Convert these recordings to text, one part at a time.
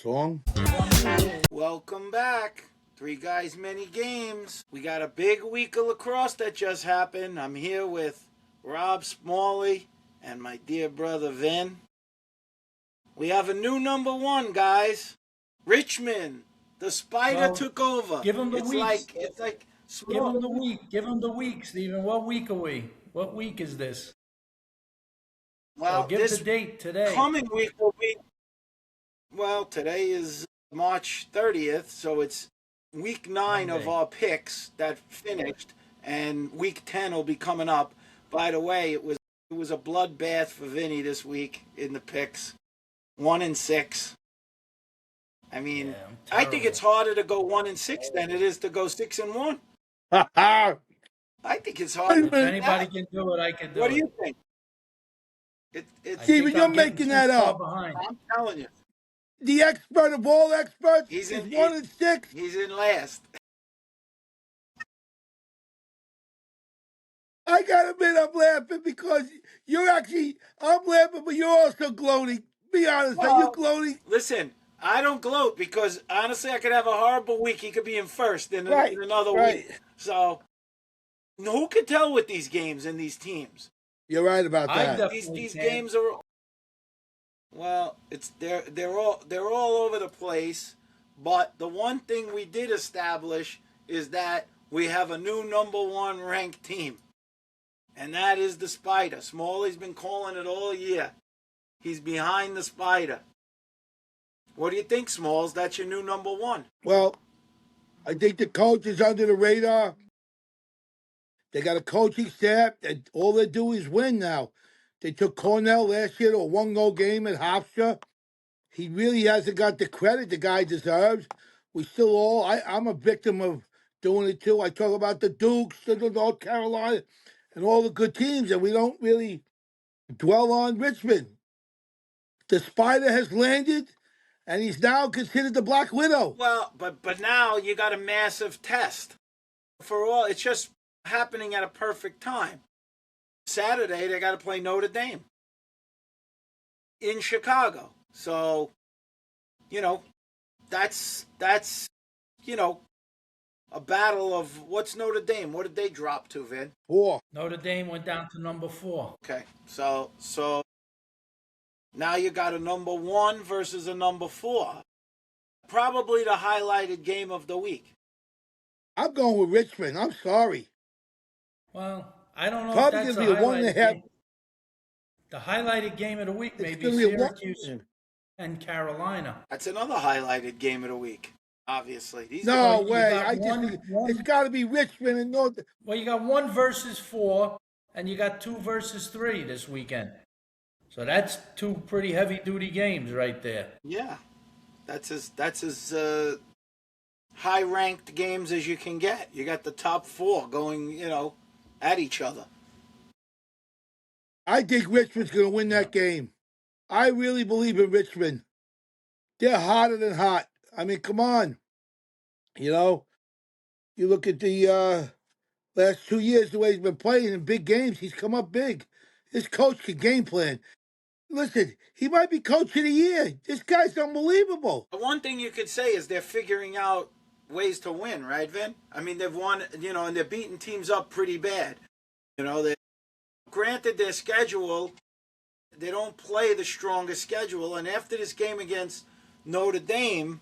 song. Welcome back. Three Guys, Many Games. We got a big week of lacrosse that just happened. I'm here with Rob Smalley and my dear brother Vin. We have a new number one, guys. Richmond. The Spider took over. Give them the weeks. It's like Give them the week. Give them the week, Stephen. What week are we? What week is this? Well, so give this the date today. coming week will be. Well, today is March 30th, so it's week 9 Monday. of our picks that finished, and week 10 will be coming up. By the way, it was a bloodbath for Vinny this week in the picks. 1-6. I mean, I think it's harder to go 1-6 than it is to go 6-1. I think it's harder. If anybody can do it, I can do it. What do you think? Steven, you're making that up. Behind. I'm telling you. The expert of all experts He's is in 1-6. He's in last. I gotta admit, I'm laughing because I'm laughing, but you're also gloating. Be honest, are you gloating? Listen, I don't gloat because honestly, I could have a horrible week. He could be in first in another week. So, who could tell with these games and these teams? You're right about that. These games are. Well, they're all over the place. But the one thing we did establish is that we have a new number one ranked team, and that is the Spider. Smalley's been calling it all year. He's behind the Spider. What do you think, Smalls? That's your new number one. Well, I think the coach is under the radar. They got a coaching staff that all they do is win now. They took Cornell last year to a 1-goal game at Hofstra. He really hasn't got the credit the guy deserves. I'm a victim of doing it too. I talk about the Dukes, the North Carolina, and all the good teams, and we don't really dwell on Richmond. The Spider has landed, and he's now considered the Black Widow. Well, but now you got a massive test. For all, it's just happening at a perfect time. Saturday, they got to play Notre Dame in Chicago. So, that's a battle of what's Notre Dame? What did they drop to, Vin? 4. Notre Dame went down to number 4. Okay, so now you got a number 1 versus a number 4. Probably the highlighted game of the week. I'm going with Richmond. I'm sorry. Well, I don't know Probably if that's going to be a 1.5. game. The highlighted game of the week may be Syracuse and Carolina. That's another highlighted game of the week, obviously. No way. It's got to be Richmond and North. Well, you got 1 versus 4, and you got 2 versus 3 this weekend. So that's 2 pretty heavy-duty games right there. Yeah, that's as high-ranked games as you can get. You got the top 4 going, at each other. I think Richmond's going to win that game. I really believe in Richmond. They're hotter than hot. I mean, come on. You look at the last 2 years, the way he's been playing in big games, he's come up big. This coach can game plan. Listen, he might be coach of the year. This guy's unbelievable. The one thing you could say is they're figuring out ways to win, right, Vin? I mean, they've won, and they're beating teams up pretty bad. Granted their schedule, they don't play the strongest schedule, and after this game against Notre Dame,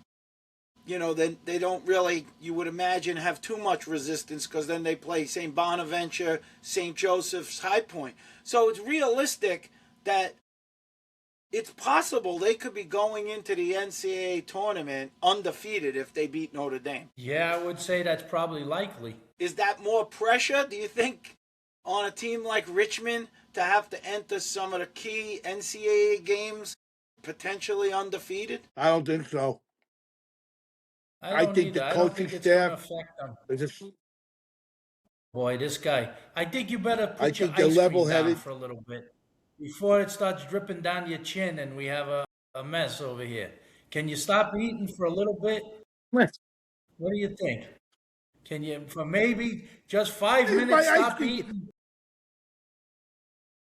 they don't really, you would imagine, have too much resistance because then they play St. Bonaventure, St. Joseph's, High Point. So it's realistic that it's possible they could be going into the NCAA tournament undefeated if they beat Notre Dame. Yeah, I would say that's probably likely. Is that more pressure, do you think, on a team like Richmond to have to enter some of the key NCAA games potentially undefeated? I don't think so. I think the coaching staff is just... Boy, this guy. I think you better put your ice cream down for a little bit before it starts dripping down your chin and we have a mess over here. Can you stop eating for a little bit? What do you think? Can you, for maybe just 5 minutes, stop eating?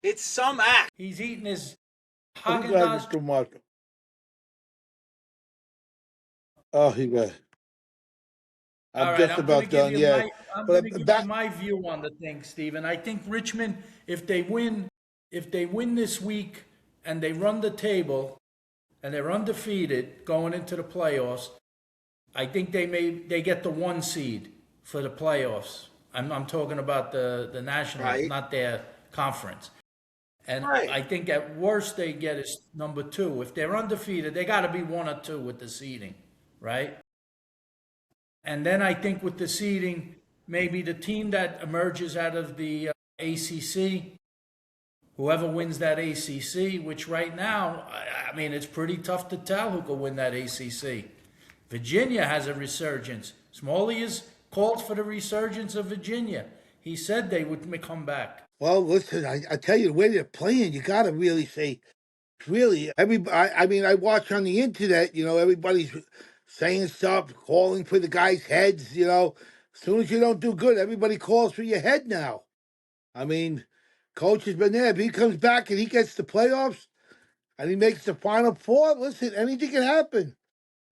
It's some act. He's eating his Haagen-Dazs. Oh, he got. All I'm right, just about done. Yeah, I'm but going to give you back. my view on the thing, Stephen. I think Richmond, if they win this week and they run the table and they're undefeated going into the playoffs, I think they get the 1 seed for the playoffs. I'm talking about the national, Right. not their conference. And Right. I think at worst they get is number 2. If they're undefeated, they got to be 1 or 2 with the seeding, right? And then I think with the seeding, maybe the team that emerges out of the ACC, whoever wins that ACC, which right now, I mean, it's pretty tough to tell who could win that ACC. Virginia has a resurgence. Smalley has called for the resurgence of Virginia. He said they would come back. Well, listen, I tell you, the way they're playing, you got to really say, really, I mean, I watch on the internet, everybody's saying stuff, calling for the guys' heads, As soon as you don't do good, everybody calls for your head now. I mean, coach has been there. If he comes back and he gets the playoffs and he makes the Final Four, listen, anything can happen.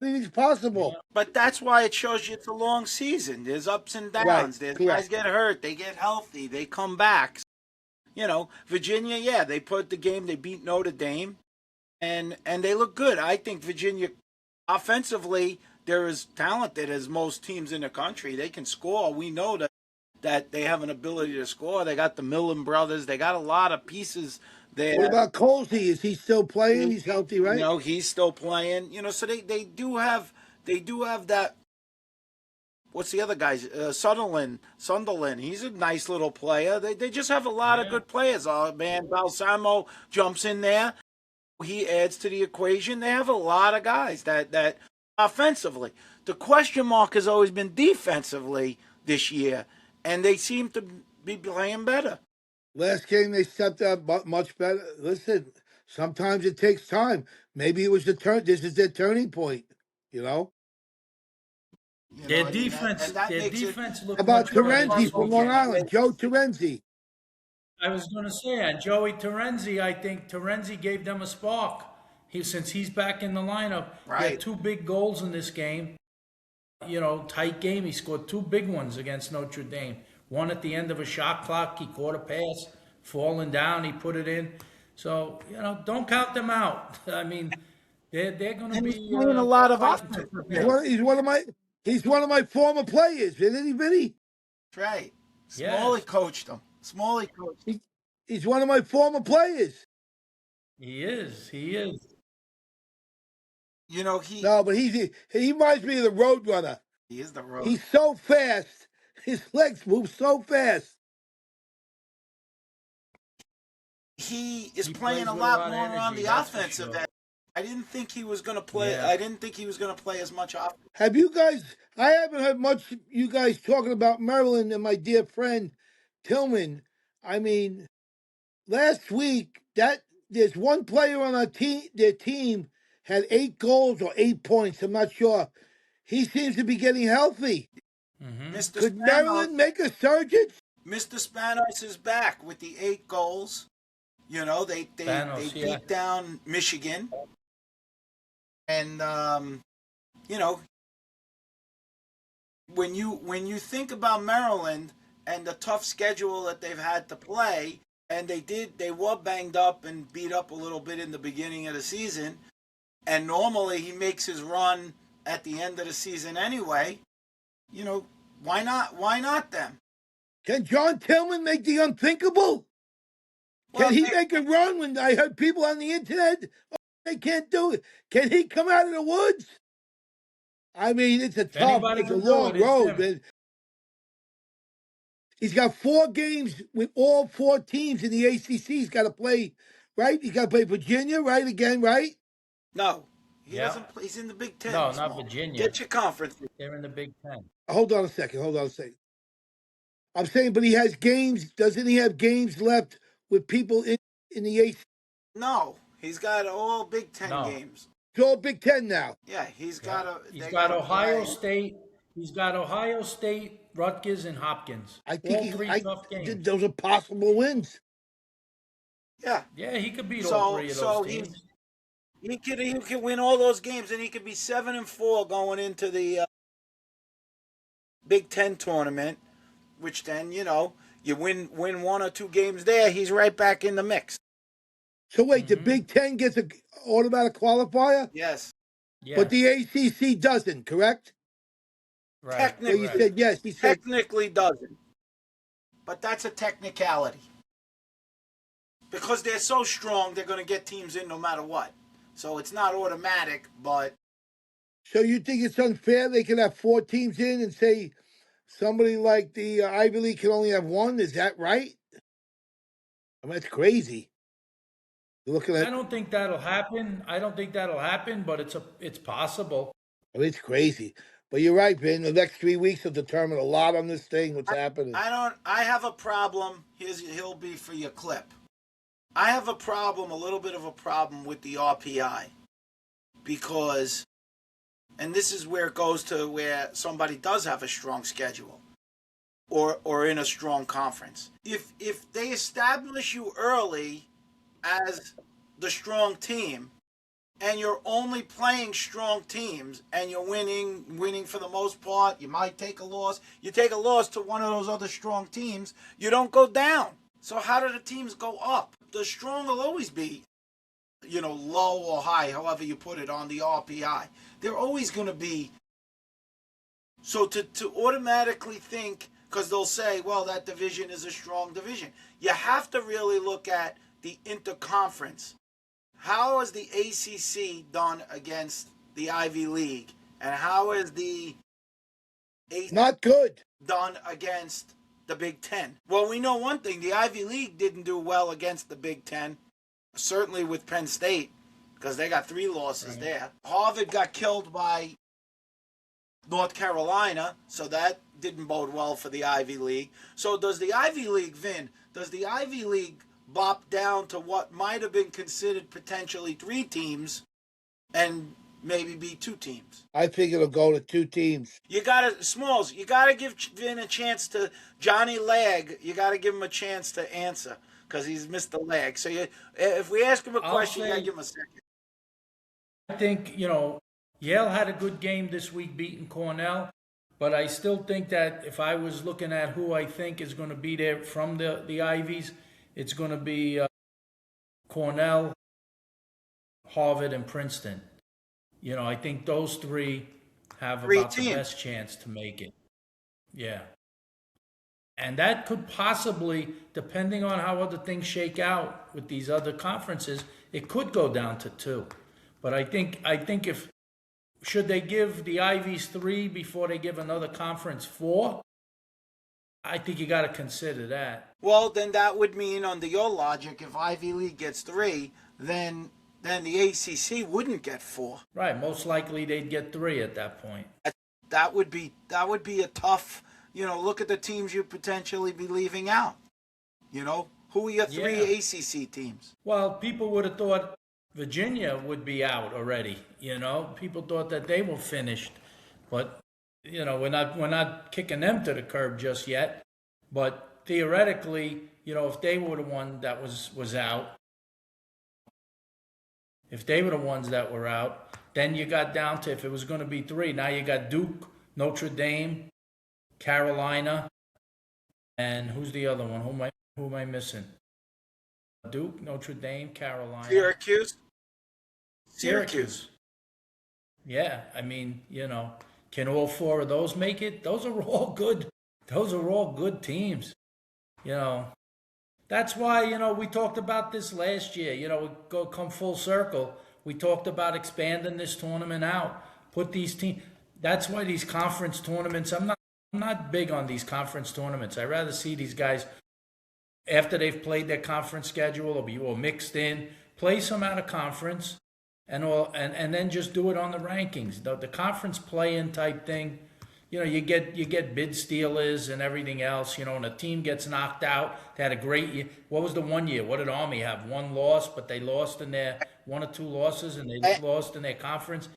Anything's possible. Yeah. But that's why it shows you it's a long season. There's ups and downs. Right, There's correct. guys get hurt, they get healthy, they come back. Virginia, yeah, they put the game, they beat Notre Dame, and they look good. I think Virginia, offensively, they're as talented as most teams in the country. They can score. We know that they have an ability to score. They got the Millen brothers. They got a lot of pieces there. What about Colsey? Is he still playing? He's healthy, right? He's still playing. So they do have that. What's the other guys? Sunderland. He's a nice little player. They just have a lot of good players. Man, Balsamo jumps in there. He adds to the equation. They have a lot of guys that offensively. The question mark has always been defensively this year, and they seem to be playing better. Last game they stepped up much better. Listen, sometimes it takes time. Maybe it was the turn. This is their turning point. Their defense looked About much better. Terenzi from Long Island, Joe Terenzi. I was going to say, and Joey Terenzi, I think Terenzi gave them a spark. Since he's back in the lineup, Right. He had 2 big goals in this game. Tight game. He scored 2 big ones against Notre Dame. One at the end of a shot clock. He caught a pass, falling down. He put it in. So don't count them out. I mean, they're going to be playing a lot of offense. He's one of my former players, isn't he, Vinny? That's right. Yes. Smalley coached him. He's one of my former players. He is. No, but he reminds me of the Road Runner. He is the road. He's so fast. His legs move so fast. He is playing a lot more on the offensive end. I didn't think he was going to play. Yeah. I didn't think he was going to play as much offense. Have you guys? I haven't heard much. You guys talking about Maryland and my dear friend Tillman. I mean, last week there's one player on their team had 8 goals or 8 points. I'm not sure. He seems to be getting healthy. Mm-hmm. Could Maryland make a surge? Mr. Spanos is back with the 8 goals. They beat down Michigan. And when you think about Maryland and the tough schedule that they've had to play, and they were banged up and beat up a little bit in the beginning of the season, and normally he makes his run at the end of the season anyway. Why not them? Can John Tillman make the unthinkable? Can he make a run when I heard people on the internet? They can't do it. Can he come out of the woods? I mean, it's a long road, man. He's got 4 games with all 4 teams in the ACC. He's got to play, right? He's got to play Virginia, right? Again, right? No. He doesn't play. He's in the Big Ten. No, not Virginia. Get your conference. They're in the Big Ten. Hold on a second. I'm saying, but he has games. Doesn't he have games left with people in the ACC? No. He's got all Big Ten games. It's all Big Ten now. Yeah, he's got Ohio State. He's got Ohio State, Rutgers, and Hopkins. I think all 3 tough games. Those are possible wins. Yeah. Yeah, he could beat all 3 of those teams. He could win all those games, and he could be 7-4 going into the Big Ten tournament. Which then you win one or two games there, he's right back in the mix. So wait, the Big Ten gets an automatic qualifier? Yes. But the ACC doesn't, correct? Right. Technically, you said yes. He said technically doesn't. But that's a technicality. Because they're so strong, they're going to get teams in no matter what. So it's not automatic, but... So you think it's unfair they can have 4 teams in and say somebody like the Ivy League can only have 1? Is that right? I mean, that's crazy. You're looking at... I don't think that'll happen. But it's possible. I mean, it's crazy. But you're right, Ben. The next 3 weeks will determine a lot on this thing, what's happening. I have a problem. He'll be for your clip. I have a little bit of a problem with the RPI. Because, and this is where it goes to where somebody does have a strong schedule. Or in a strong conference. If they establish you early as the strong team, and you're only playing strong teams, and you're winning for the most part, you might take a loss. You take a loss to one of those other strong teams, you don't go down. So how do the teams go up? The strong will always be, low or high, however you put it on the RPI. They're always going to be. So to automatically think, because they'll say, well, that division is a strong division. You have to really look at the interconference. How is the ACC done against the Ivy League? And how is the ACC not good done against the Big Ten? Well, we know one thing. The Ivy League didn't do well against the Big Ten, certainly with Penn State, because they got 3 losses there. Harvard got killed by North Carolina, so that didn't bode well for the Ivy League. So does the Ivy League, Vin, does the Ivy League bop down to what might have been considered potentially 3 teams and maybe be 2 teams? I think it'll go to 2 teams. You gotta give Vin a chance to, Johnny Lag, you gotta give him a chance to answer, because he's missed the lag. So if we ask him a question, you gotta give him a second. I think, Yale had a good game this week beating Cornell, but I still think that if I was looking at who I think is going to be there from the Ivies, it's going to be Cornell, Harvard, and Princeton. I think those 3 have about the best chance to make it. Yeah. And that could possibly, depending on how other things shake out with these other conferences, it could go down to 2. But I think if should they give the Ivies 3 before they give another conference 4? I think you got to consider that. Well, then that would mean, under your logic, if Ivy League gets 3, then the ACC wouldn't get 4. Right. Most likely they'd get 3 at that point. That would be a tough. Look at the teams you'd potentially be leaving out. Who are your 3 ACC temes? Well, people would have thought Virginia would be out already. People thought that they were finished, but we're not kicking them to the curb just yet. But theoretically, if they were the one that was out, if they were the ones that were out, then you got down to, if it was going to be 3, now you got Duke, Notre Dame, Carolina, and who's the other one? Who am I missing? Duke, Notre Dame, Carolina, Syracuse. Yeah, I mean, can all 4 of those make it? Those are all good. Those are all good teams. That's why, we talked about this last year. We come full circle. We talked about expanding this tournament out. Put these teams. That's why these conference tournaments, I'm not big on these conference tournaments. I'd rather see these guys, after they've played their conference schedule or mixed in, play some out of conference, and then just do it on the rankings. The conference play-in type thing, you get bid stealers and everything else, and a team gets knocked out. They had a great year. What was the one year? What did Army have? 1 loss, but they lost in their 1 or 2 losses, and they lost in their conference,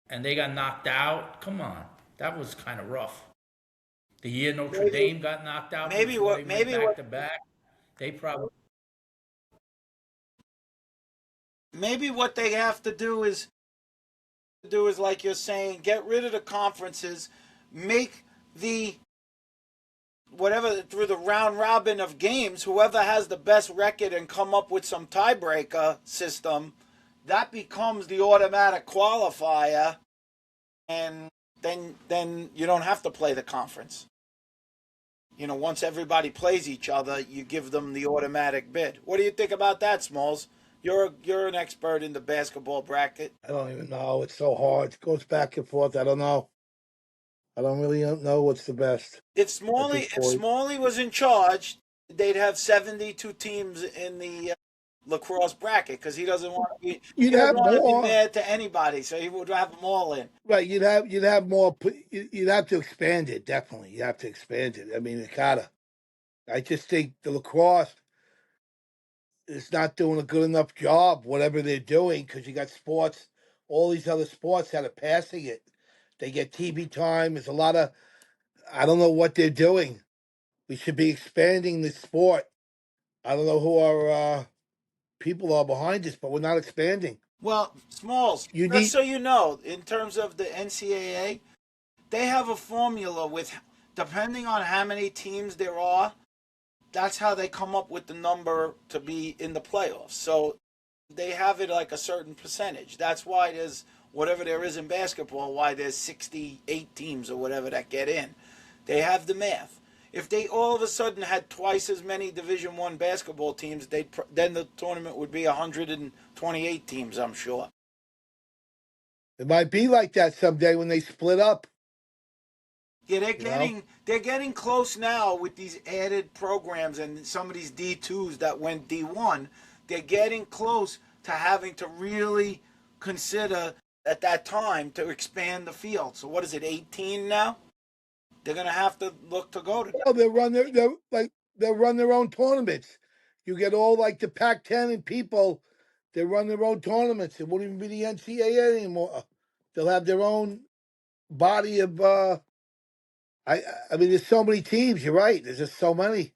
and they got knocked out. Come on, that was kind of rough. The year Notre Dame got knocked out, maybe back to back, they probably. maybe what they have to do is like you're saying, get rid of the conferences, make the whatever through the round robin of games, whoever has the best record and come up with some tiebreaker system, that becomes the automatic qualifier, and then you don't have to play the conference. Once everybody plays each other, you give them the automatic bid. What do you think about that, Smalls? You're an expert in the basketball bracket. I don't even know. It's so hard. It goes back and forth. I don't know. I don't really know what's the best. If Smalley was in charge, they'd have 72 teams in the lacrosse bracket because he doesn't want to be. He doesn't want to be mad to anybody, so he would have them all in. Right, you'd have more. You'd have to expand it. Definitely, you have to expand it. I mean, it gotta. I just think the lacrosse is not doing a good enough job, whatever they're doing, because you got sports. All these other sports that are passing it, they get TV time. There's a lot of. I don't know what they're doing. We should be expanding the sport. I don't know who our people are behind this, but we're not expanding. Well, Smalls, just so you know, in terms of the NCAA, they have a formula with, depending on how many teams there are, that's how they come up with the number to be in the playoffs. So they have it like a certain percentage. That's why there's whatever there is in basketball, why there's 68 teams or whatever that get in. They have the math. If they all of a sudden had twice as many Division I basketball teams, then the tournament would be 128 teams, I'm sure. It might be like that someday when they split up. Yeah, they're getting close now with these added programs and some of these D2s that went D1. They're getting close to having to really consider at that time to expand the field. So what is it, 18 now? They're going to have to look to go to. Oh, they'll run their own tournaments. You get all like the Pac-10 and people. They run their own tournaments. It won't even be the NCAA anymore. They'll have their own body of. I mean, there's so many teams. You're right. There's just so many.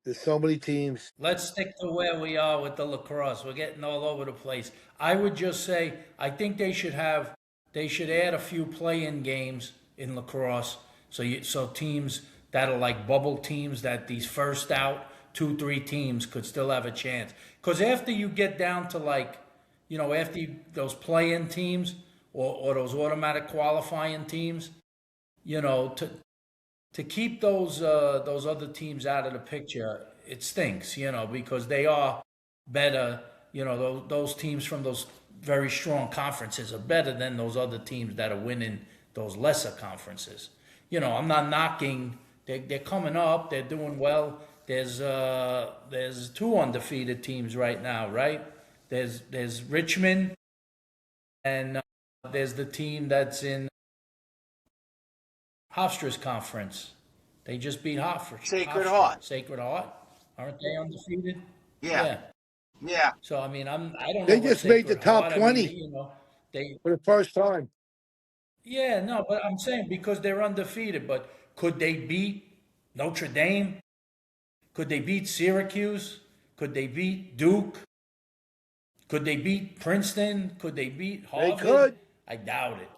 There's so many teams. Let's stick to where we are with the lacrosse. We're getting all over the place. I would just say I think they should add a few play-in games in lacrosse. So teams that are like bubble teams, that these first out 2-3 teams could still have a chance. Because after you get down to those play-in teams or those automatic qualifying teams, to keep those other teams out of the picture, it stinks, because they are better. Those teams from those very strong conferences are better than those other teams that are winning those lesser conferences. I'm not knocking. They're coming up. They're doing well. There's 2 undefeated teams right now, right? There's Richmond, and there's the team that's in Hofstra's conference. They just beat Hofstra. Sacred Heart. Sacred Heart. Aren't they undefeated? Yeah. So I mean, I don't know. They just made the top 20 for the first time. Yeah, no, but I'm saying because they're undefeated. But could they beat Notre Dame? Could they beat Syracuse? Could they beat Duke? Could they beat Princeton? Could they beat Harvard? They could. I doubt it.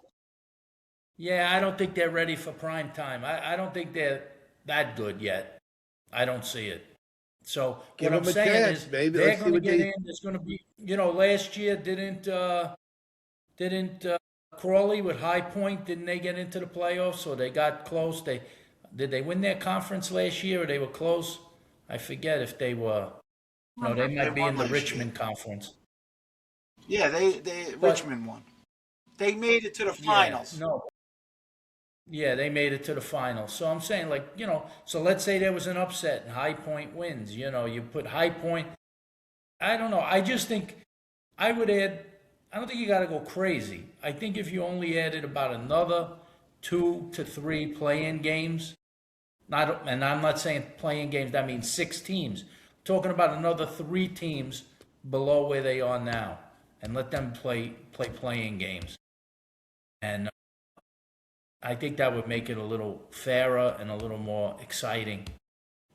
Yeah, I don't think they're ready for prime time. I don't think they're that good yet. I don't see it. So Give what I'm saying chance, is maybe. they're going to get in. There's going to be, last year didn't Crawley with High Point, didn't they get into the playoffs? So they got close. Did they win their conference last year, or they were close? I forget if they were. No, they might be in the Richmond conference. Yeah, Richmond won. They made it to the finals. Yeah, they made it to the finals. So I'm saying, so let's say there was an upset and High Point wins. You put High Point. I don't know. I just think I would add. I don't think you got to go crazy. I think if you only added about another 2 to 3 play-in games, and I'm not saying play-in games, that means 6 teams. I'm talking about another 3 teams below where they are now, and let them play play-in games. And I think that would make it a little fairer and a little more exciting.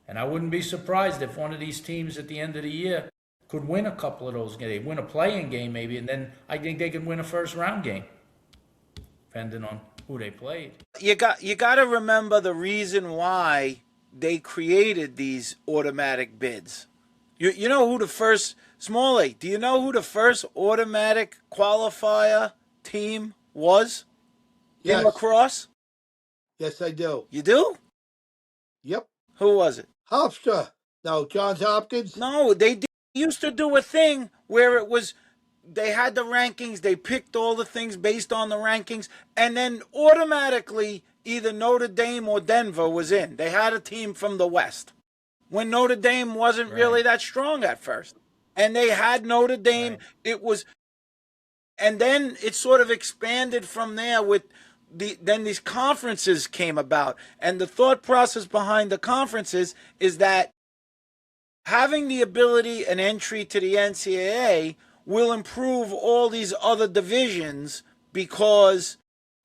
And I wouldn't be surprised if one of these teams at the end of the year could win a couple of those games. They win a playing game maybe, and then I think they could win a first round game, depending on who they played. You got to remember the reason why they created these automatic bids. You know who the first Smalley? Do you know who the first automatic qualifier team was in lacrosse? Yes, I do. You do? Yep. Who was it? Hofstra. No, Johns Hopkins. No, they used to do a thing where it was they had the rankings, they picked all the things based on the rankings, and then automatically either Notre Dame or Denver was in. They had a team from the West when Notre Dame wasn't really that strong at first. And they had Notre Dame. It was, and then it sort of expanded from there with then these conferences came about. And the thought process behind the conferences is that having the ability and entry to the NCAA will improve all these other divisions, because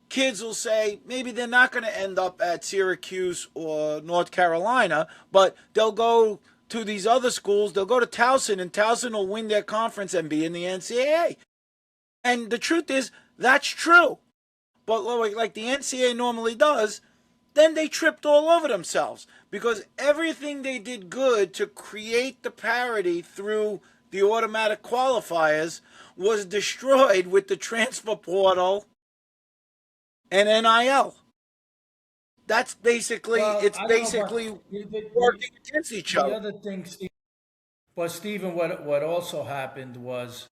kids will say maybe they're not going to end up at Syracuse or North Carolina, but they'll go to these other schools. They'll go to Towson, and Towson will win their conference and be in the NCAA. And the truth is, that's true. But like the NCAA normally does, then they tripped all over themselves, because everything they did good to create the parity through the automatic qualifiers was destroyed with the transfer portal and NIL. That's basically, it's basically working against each other. The other thing, Stephen, what also happened was,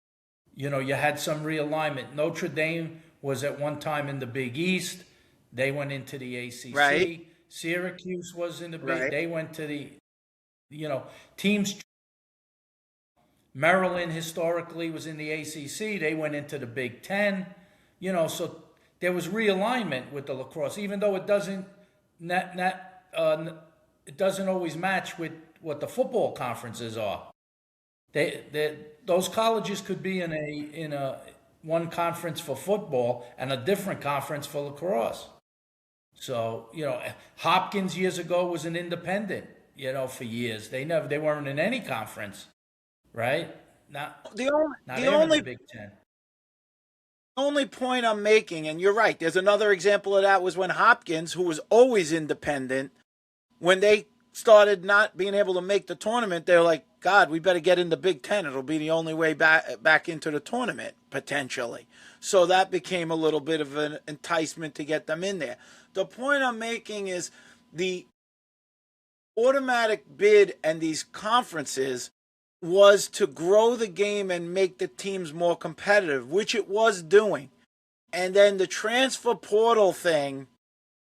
you had some realignment. Notre Dame was at one time in the Big East. They went into the ACC. Right. Syracuse was in the Big. They went to the, teams. Maryland historically was in the ACC. They went into the Big Ten. So there was realignment with the lacrosse, even though it doesn't it doesn't always match with what the football conferences are. Those colleges could be in a one conference for football and a different conference for lacrosse. So, Hopkins years ago was an independent, for years. They weren't in any conference, right? The only Big Ten. The only point I'm making, and you're right, there's another example of that, was when Hopkins, who was always independent, when they started not being able to make the tournament, they were like, God, we better get in the Big Ten. It'll be the only way back into the tournament, potentially. So that became a little bit of an enticement to get them in there. The point I'm making is the automatic bid and these conferences was to grow the game and make the teams more competitive, which it was doing. And then the transfer portal thing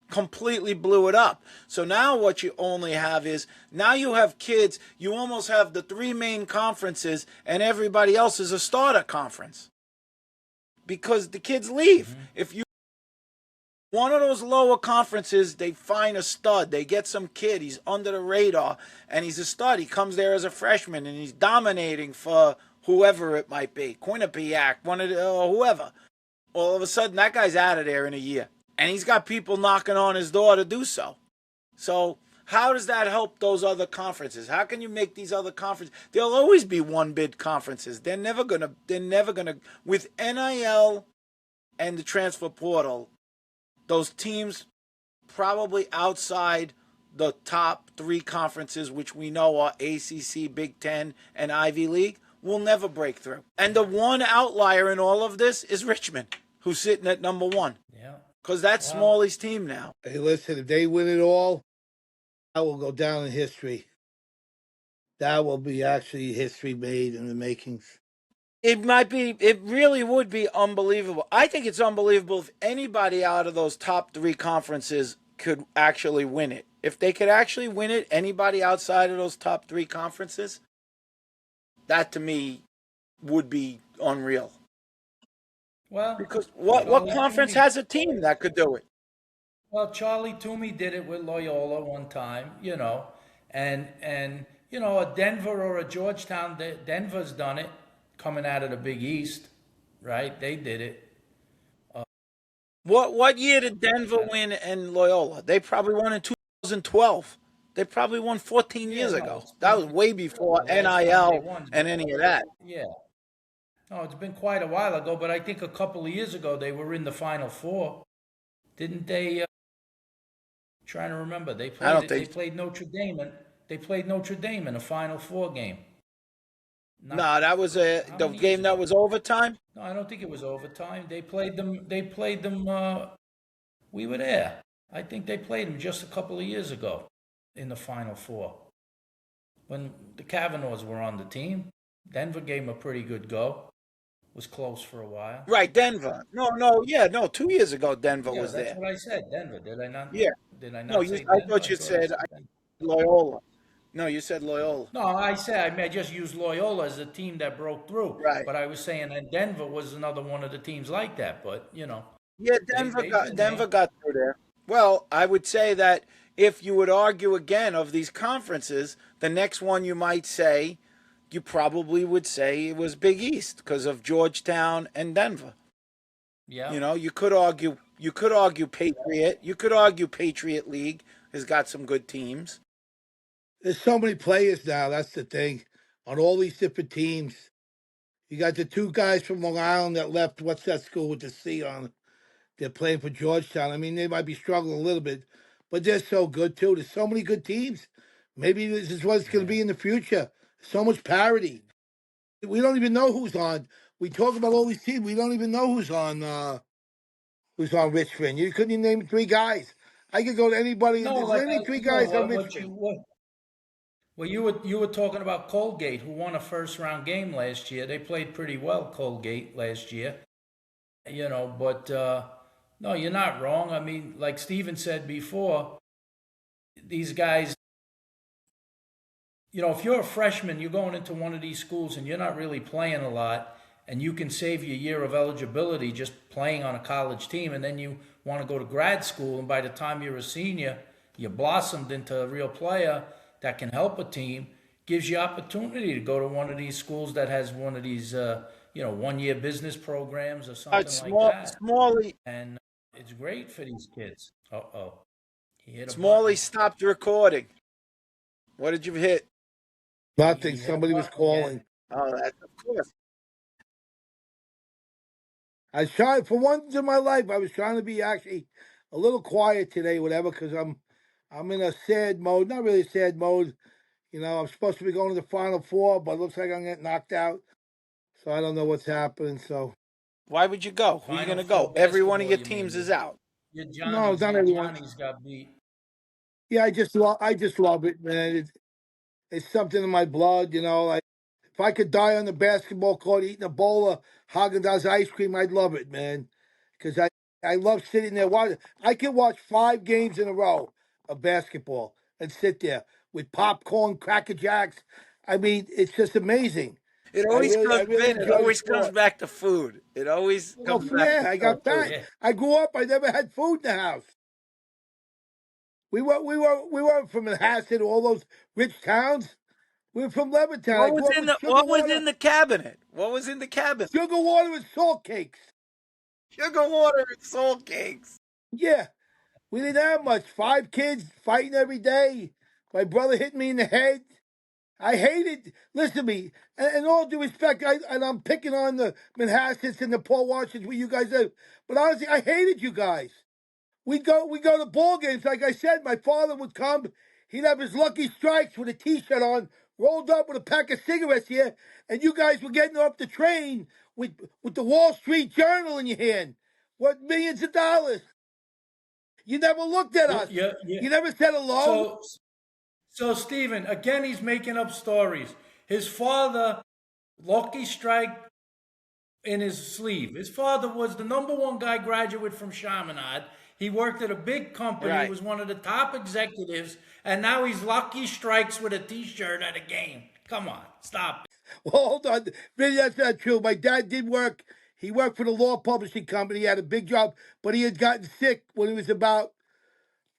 completely blew it up. So now what you only have is, now you have kids, you almost have the three main conferences and everybody else is a starter conference. Because the kids leave. If you one of those lower conferences, they find a stud. They get some kid. He's under the radar, and he's a stud. He comes there as a freshman, and he's dominating for whoever it might be. Quinnipiac, whoever. All of a sudden, that guy's out of there in a year. And he's got people knocking on his door to do so. So how does that help those other conferences? How can you make these other conferences? There'll always be one bid conferences. They're never gonna, with NIL and the transfer portal, those teams probably outside the top three conferences, which we know are ACC, Big Ten, and Ivy League, will never break through. And the one outlier in all of this is Richmond, who's sitting at number one. Yeah. Because that's Smalley's team now. Hey, listen, if they win it all, that will go down in history. That will be actually history made in the makings. It really would be unbelievable. I think it's unbelievable if anybody out of those top three conferences could actually win it. If they could actually win it, anybody outside of those top three conferences, that to me would be unreal. Well, because what conference has a team that could do it? Well, Charlie Toomey did it with Loyola one time, and a Denver or a Georgetown, Denver's done it. Coming out of the Big East, right? They did it. What year did Denver win and Loyola? They probably won in 2012. They probably won 14 Yeah, years no, ago. it's That been was way before the last time they NIL won. and any of that. Yeah. No, it's been quite a while ago, but I think a couple of years ago they were in the Final Four. Didn't they? Trying to remember, they I played don't it. They think. played Notre Dame, and they played Notre Dame in a Final Four game. Not No, that was how the many years game that ago? was overtime. No, I don't think it was overtime. They played them. They played them. We were there. I think they played them just a couple of years ago in the Final Four when the Cavanaghs were on the team. Denver gave them a pretty good go. Was close for a while. Right, Denver. No, yeah, no. 2 years ago, Denver Yeah, was that's there. what I said. Denver. Did I not? Yeah. Did I No, not you. say I Denver? thought I you thought I said said Denver. Loyola. No, you said Loyola. No, I just used Loyola as a team that broke through. Right. But I was saying that Denver was another one of the teams like that. But Yeah, they've been Denver there. got through there. Well, I would say that if you would argue again of these conferences, the next one you might say, you probably would say it was Big East because of Georgetown and Denver. Yeah. You could argue Patriot, you could argue Patriot League has got some good teams. There's so many players now. That's the thing. On all these different teams, you got the two guys from Long Island that left. What's that school with the C on it? They're playing for Georgetown. I mean, they might be struggling a little bit, but they're so good too. There's so many good teams. Maybe this is what it's going to be in the future. So much parity. We don't even know who's on. We talk about all these teams. We don't even know who's on Richmond. You couldn't even name three guys. I could go to anybody. No, There's like only three no, guys on what Richmond. you were talking about Colgate, who won a first round game last year. They played pretty well, Colgate, last year. But no, you're not wrong. I mean, like Steven said before, these guys, if you're a freshman, you're going into one of these schools and you're not really playing a lot, and you can save your year of eligibility just playing on a college team, and then you want to go to grad school, and by the time you're a senior, you blossomed into a real player that can help a team, gives you opportunity to go to one of these schools that has one of these, 1-year business programs or something like that. Smalley. And it's great for these kids. Uh-oh. He hit a Smalley button. stopped recording. What did you hit? Nothing. Somebody was calling. Again. Oh, that's of course. I tried for once in my life. I was trying to be actually a little quiet today, whatever, because I'm in a sad mode. Not really a sad mode. I'm supposed to be going to the Final Four, but it looks like I'm getting knocked out. So I don't know what's happening. So why would you go? Who are you going to go? Every one of your teams is out. No, not everyone. Johnny's got beat. Yeah, I just love it, man. It's something in my blood, Like if I could die on the basketball court eating a bowl of Haagen-Dazs ice cream, I'd love it, man. Because I love sitting there watching. I can watch 5 games in a row of basketball and sit there with popcorn, Cracker Jacks. I mean, it's just amazing. It always It always comes back to food. It always comes back. Yeah, I got fat. Yeah. I grew up. I never had food in the house. We weren't from Manhasset, all those rich towns. We were from Levittown. What was in the cabinet? What was in the cabinet? Sugar water and salt cakes. Sugar water and salt cakes. Yeah, we didn't have much. 5 kids fighting every day. My brother hit me in the head. I hated. Listen to me. And all due respect, I'm picking on the Manhassets and the Paul Washingtons, what you guys do. But honestly, I hated you guys. We go to ball games. Like I said, my father would come. He'd have his Lucky Strikes with a T-shirt on, rolled up with a pack of cigarettes here, and you guys were getting off the train with the Wall Street Journal in your hand. What millions of dollars? You never looked at us. Yeah. You never said hello. So Steven, again, he's making up stories. His father, Lucky Strike in his sleeve. His father was the #1 guy graduate from Chaminade. He worked at a big company. Right. He was one of the top executives. And now he's Lucky Strikes with a T-shirt at a game. Come on, stop it. Well, hold on. Maybe that's not true. My dad did work. He worked for the law publishing company. He had a big job, but he had gotten sick when he was about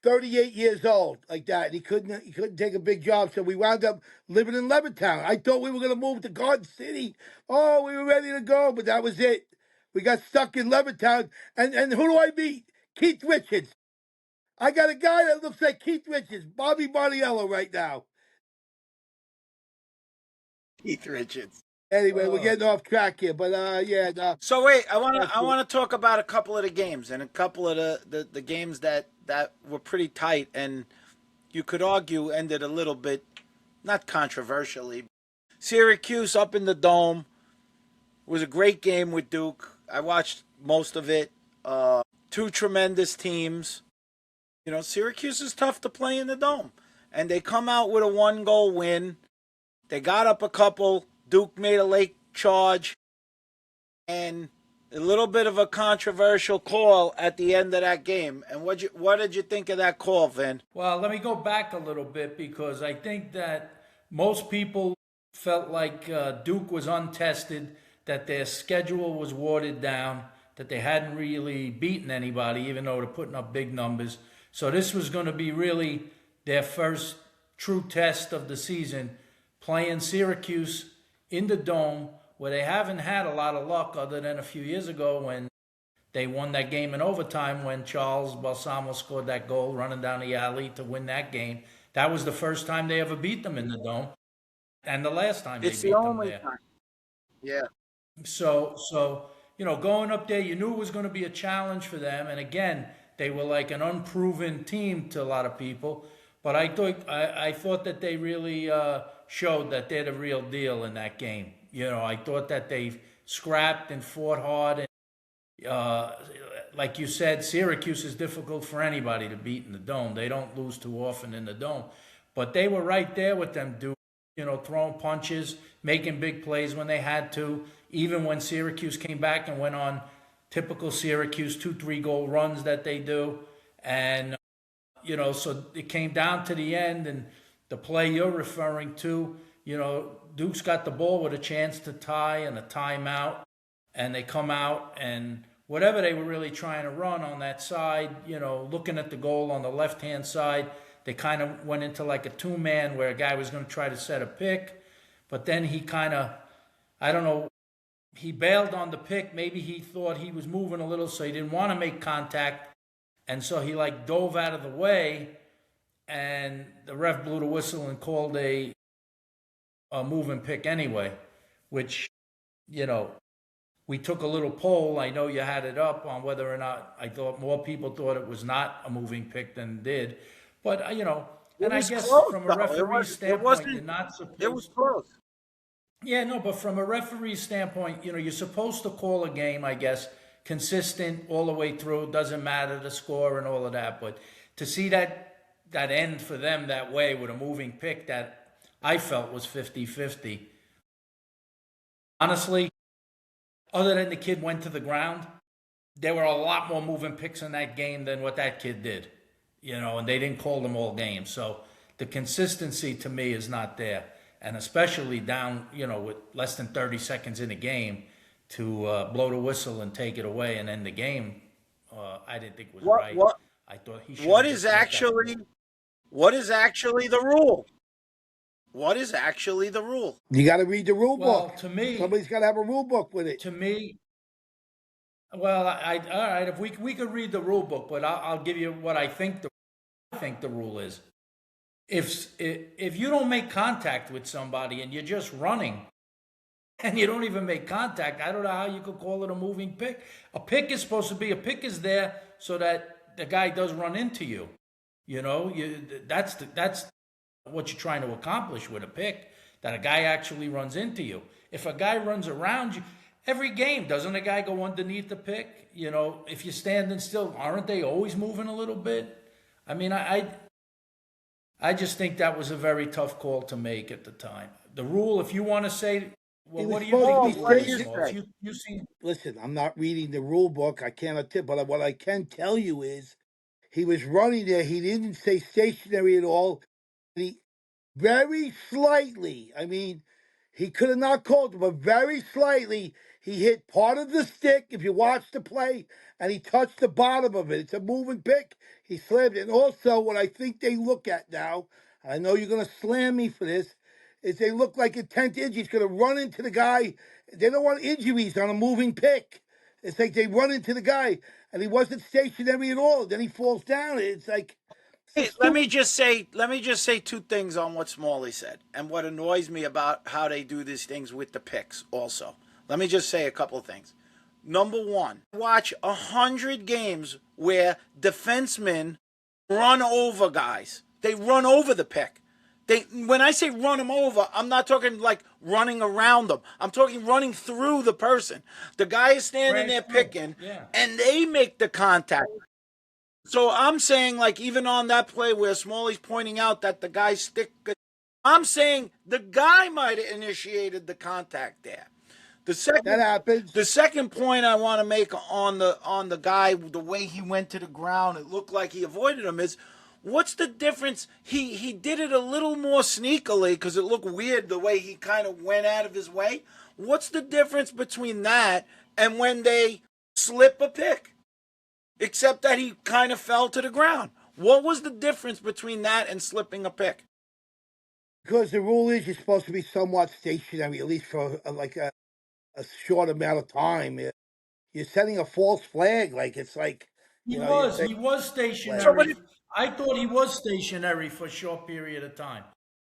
38 years old, like that. And he couldn't take a big job, so we wound up living in Levittown. I thought we were going to move to Garden City. Oh, we were ready to go, but that was it. We got stuck in Levittown. And who do I meet? Keith Richards. I got a guy that looks like Keith Richards, Bobby Bardiello right now. Keith Richards. Anyway, we're getting off track here, but yeah. No, so wait, I want to talk about a couple of the games and a couple of the games that were pretty tight and you could argue ended a little bit, not controversially. Syracuse up in the Dome was a great game with Duke. I watched most of it. Two tremendous teams. You know, Syracuse is tough to play in the Dome. And they come out with a 1-goal win. They got up a couple. Duke made a late charge. And a little bit of a controversial call at the end of that game. And what did you think of that call, Vin? Well, let me go back a little bit because I think that most people felt like Duke was untested, that their schedule was watered down, that they hadn't really beaten anybody, even though they're putting up big numbers. So this was going to be really their first true test of the season, playing Syracuse in the Dome, where they haven't had a lot of luck other than a few years ago when they won that game in overtime when Charles Balsamo scored that goal running down the alley to win that game. That was the first time they ever beat them in the Dome, and the last time they beat them there. Time. Yeah. So you know, going up there, you knew it was going to be a challenge for them. And again, they were like an unproven team to a lot of people. But I thought that they really showed that they're the real deal in that game. You know, I thought that they scrapped and fought hard. And like you said, Syracuse is difficult for anybody to beat in the Dome. They don't lose too often in the Dome. But they were right there with them, Duke. You know, throwing punches, making big plays when they had to. Even when Syracuse came back and went on typical Syracuse 2-3 goal runs that they do. And, you know, so it came down to the end and the play you're referring to, you know, Duke's got the ball with a chance to tie and a timeout. And they come out and whatever they were really trying to run on that side, you know, looking at the goal on the left-hand side, they kind of went into like a two-man where a guy was going to try to set a pick. But then he kind of, I don't know, he bailed on the pick. Maybe he thought he was moving a little, so he didn't want to make contact. And so he like dove out of the way, and the ref blew the whistle and called a moving pick anyway, which, you know, we took a little poll. I know you had it up on whether or not I thought more people thought it was not a moving pick than did. But, you know, and I guess close, from a referee standpoint, you're not supposed... It was close. Yeah, no, but from a referee standpoint, you know, you're supposed to call a game, I guess, consistent all the way through. Doesn't matter the score and all of that. But to see that end for them that way with a moving pick that I felt was 50-50. Honestly, other than the kid went to the ground, there were a lot more moving picks in that game than what that kid did. You know, and they didn't call them all games. So the consistency to me is not there. And especially down, you know, with less than 30 seconds in a game to blow the whistle and take it away and end the game, I didn't think was right. I thought he should. What is actually the rule? What is actually the rule? You got to read the rule book. To me, somebody's got to have a rule book with it. To me, well, all right. If we could read the rule book, but I'll give you what I think the rule is. If you don't make contact with somebody and you're just running and you don't even make contact, I don't know how you could call it a moving pick. A pick is supposed to be, a pick is there so that the guy does run into you. You know, that's what you're trying to accomplish with a pick, that a guy actually runs into you. If a guy runs around you, every game, doesn't a guy go underneath the pick? You know, if you're standing still, aren't they always moving a little bit? I mean, I just think that was a very tough call to make at the time. The rule, if you want to say, well, what do you think? Listen, I'm not reading the rule book. I cannot tell, but what I can tell you is he was running there. He didn't stay stationary at all. He very slightly, I mean, he could have not called it, but very slightly, he hit part of the stick, if you watch the play, and he touched the bottom of it. It's a moving pick. He slammed it. And also, what I think they look at now, I know you're going to slam me for this, is they look like a 10th inch. He's going to run into the guy. They don't want injuries on a moving pick. It's like they run into the guy. and he wasn't stationary at all. Then he falls down. It's like, hey, let me just say two things on what Smalley said and what annoys me about how they do these things with the picks also. Let me just say a couple of things. Number one, watch 100 games where defensemen run over guys. They run over the pick. When I say run them over, I'm not talking like running around them. I'm talking running through the person. The guy is standing there picking, and they make the contact. So I'm saying, like, even on that play where Smalley's pointing out that the guy's stick, I'm saying the guy might have initiated the contact there. That happens. The second point I want to make on the guy, the way he went to the ground, it looked like he avoided him, is what's the difference? He did it a little more sneakily because it looked weird the way he kind of went out of his way. What's the difference between that and when they slip a pick? Except that he kind of fell to the ground. What was the difference between that and slipping a pick? Because the rule is you're supposed to be somewhat stationary, at least for a short amount of time. You're setting a false flag. Like, it's like, he was stationary. I thought he was stationary for a short period of time.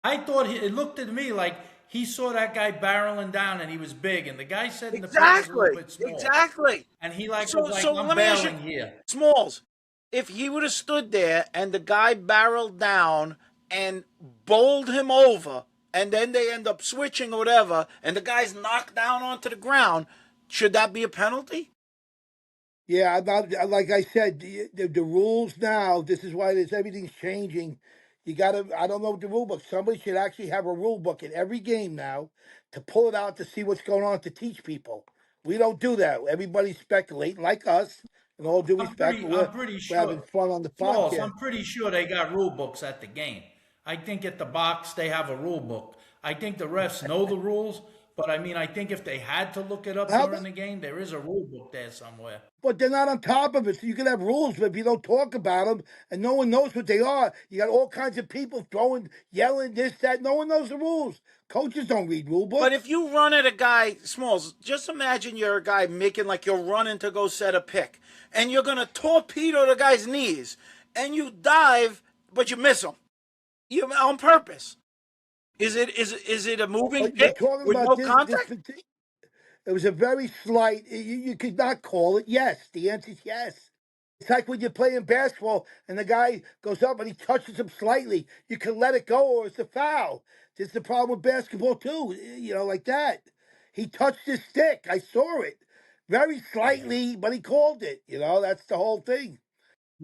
I thought it looked to me like he saw that guy barreling down and he was big, and the guy said in the pick was a little bit small. Exactly. And he was like, I'm bailing here. Smalls, if he would have stood there and the guy barreled down and bowled him over, and then they end up switching or whatever, and the guy's knocked down onto the ground, should that be a penalty? Yeah, like I said, the rules now, this is why everything's changing. You got to, I don't know the rule book. Somebody should actually have a rule book in every game now to pull it out to see what's going on, to teach people. We don't do that. Everybody's speculating like us. And all due respect, I'm pretty sure, we're having fun on the podcast. I'm pretty sure they got rule books at the game. I think at the box they have a rule book. I think the refs know the rules, but I mean, I think if they had to look it up during the game, there is a rule book there somewhere. But they're not on top of it. So you can have rules, but if you don't talk about them and no one knows what they are, you got all kinds of people throwing, yelling, this, that. No one knows the rules. Coaches don't read rule books. But if you run at a guy, Smalls, just imagine you're a guy making like you're running to go set a pick, and you're going to torpedo the guy's knees, and you dive, but you miss him. You on purpose. Is it a moving pick with no contact? It was a very slight. You could not call it. Yes, the answer is yes. It's like when you're playing basketball and the guy goes up and he touches him slightly. You can let it go or it's a foul. This is the problem with basketball too. Like that. He touched his stick. I saw it very slightly, but he called it. That's the whole thing.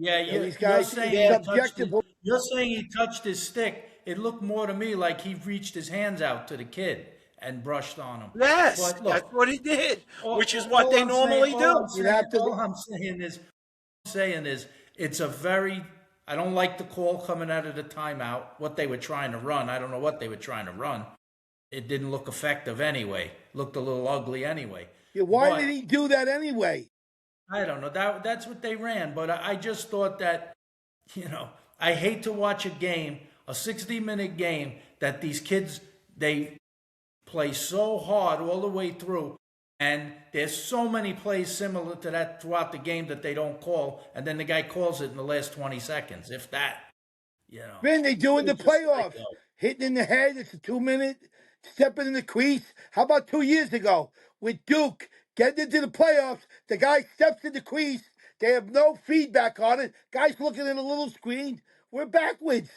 Yeah, these guys, you're saying he touched his stick. It looked more to me like he reached his hands out to the kid and brushed on him. Yes, but look, that's what he did, which is what they normally do. All I'm saying is, it's a very, I don't like the call coming out of the timeout, what they were trying to run. I don't know what they were trying to run. It didn't look effective anyway. Looked a little ugly anyway. Yeah, why did he do that anyway? I don't know. That's what they ran. But I just thought that, I hate to watch a game, a 60-minute game, that these kids, they play so hard all the way through. And there's so many plays similar to that throughout the game that they don't call. And then the guy calls it in the last 20 seconds, if that, Man, they do in the playoffs. Hitting in the head, it's a 2-minute. Stepping in the crease. How about 2 years ago with Duke? Getting into the playoffs, the guy steps in the crease. They have no feedback on it. Guy's looking at a little screen. We're backwards.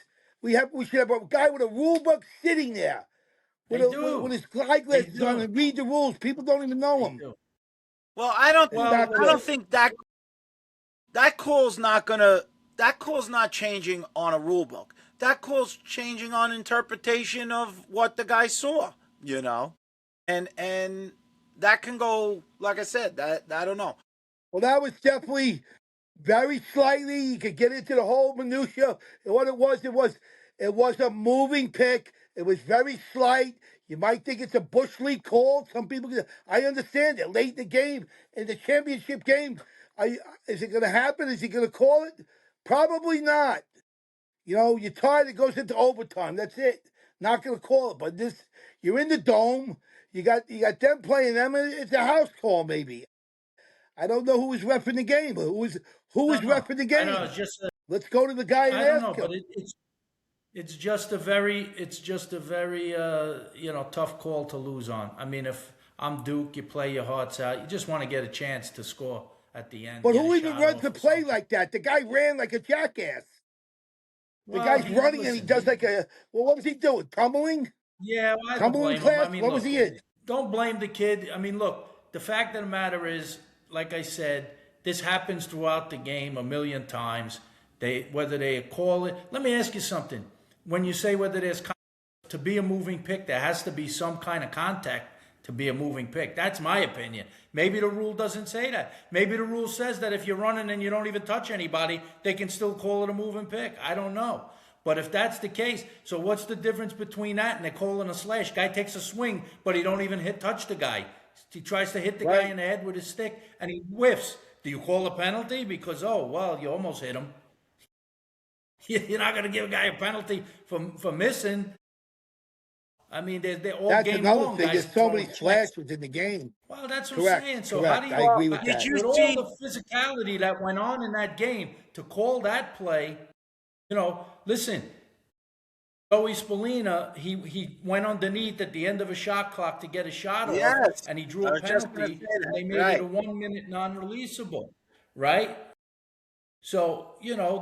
We should have a guy with a rule book sitting there with his eyeglasses on and read the rules. People don't even know him. Well, I don't think that call's not changing on a rule book. That call's changing on interpretation of what the guy saw. And that can go, like I said, that I don't know. Well, that was definitely very slightly. You could get into the whole minutia. And what it was a moving pick. It was very slight. You might think it's a bush league call. Some people, I understand it. Late in the game, in the championship game, is it going to happen? Is he going to call it? Probably not. You're tired. It goes into overtime. That's it. Not going to call it. But you're in the dome. You got them playing them. It's a house call, maybe. I don't know who was reffing the game. Who was reffing the game? I know, it's just let's go to the guy and ask him. I don't know, but it's just a very tough call to lose on. I mean, if I'm Duke, you play your hearts out. You just want to get a chance to score at the end. But who even runs the play like that? The guy ran like a jackass. The guy's running and he does like a, well, what was he doing? Tumbling? Yeah, well, tumbling class? What was he in? Don't blame the kid. I mean, look, the fact of the matter is, like I said, this happens throughout the game a million times. Whether they call it, let me ask you something. When you say whether there's to be a moving pick, there has to be some kind of contact to be a moving pick. That's my opinion. Maybe the rule doesn't say that. Maybe the rule says that if you're running and you don't even touch anybody, they can still call it a moving pick. I don't know. But if that's the case, so what's the difference between that and they're calling a slash? Guy takes a swing, but he don't even touch the guy. He tries to hit the guy in the head with his stick, and he whiffs. Do you call a penalty? Because, oh, well, you almost hit him. You're not going to give a guy a penalty for missing. I mean, they're all that's game another long. thing. There's so many slashes in the game. Well, that's what I'm saying. So correct. How do you, I agree with that. With all the physicality that went on in that game, to call that play, listen, Joey Spallina, he went underneath at the end of a shot clock to get a shot off, and he drew a penalty, and they made it a 1 minute non-releasable, right? So,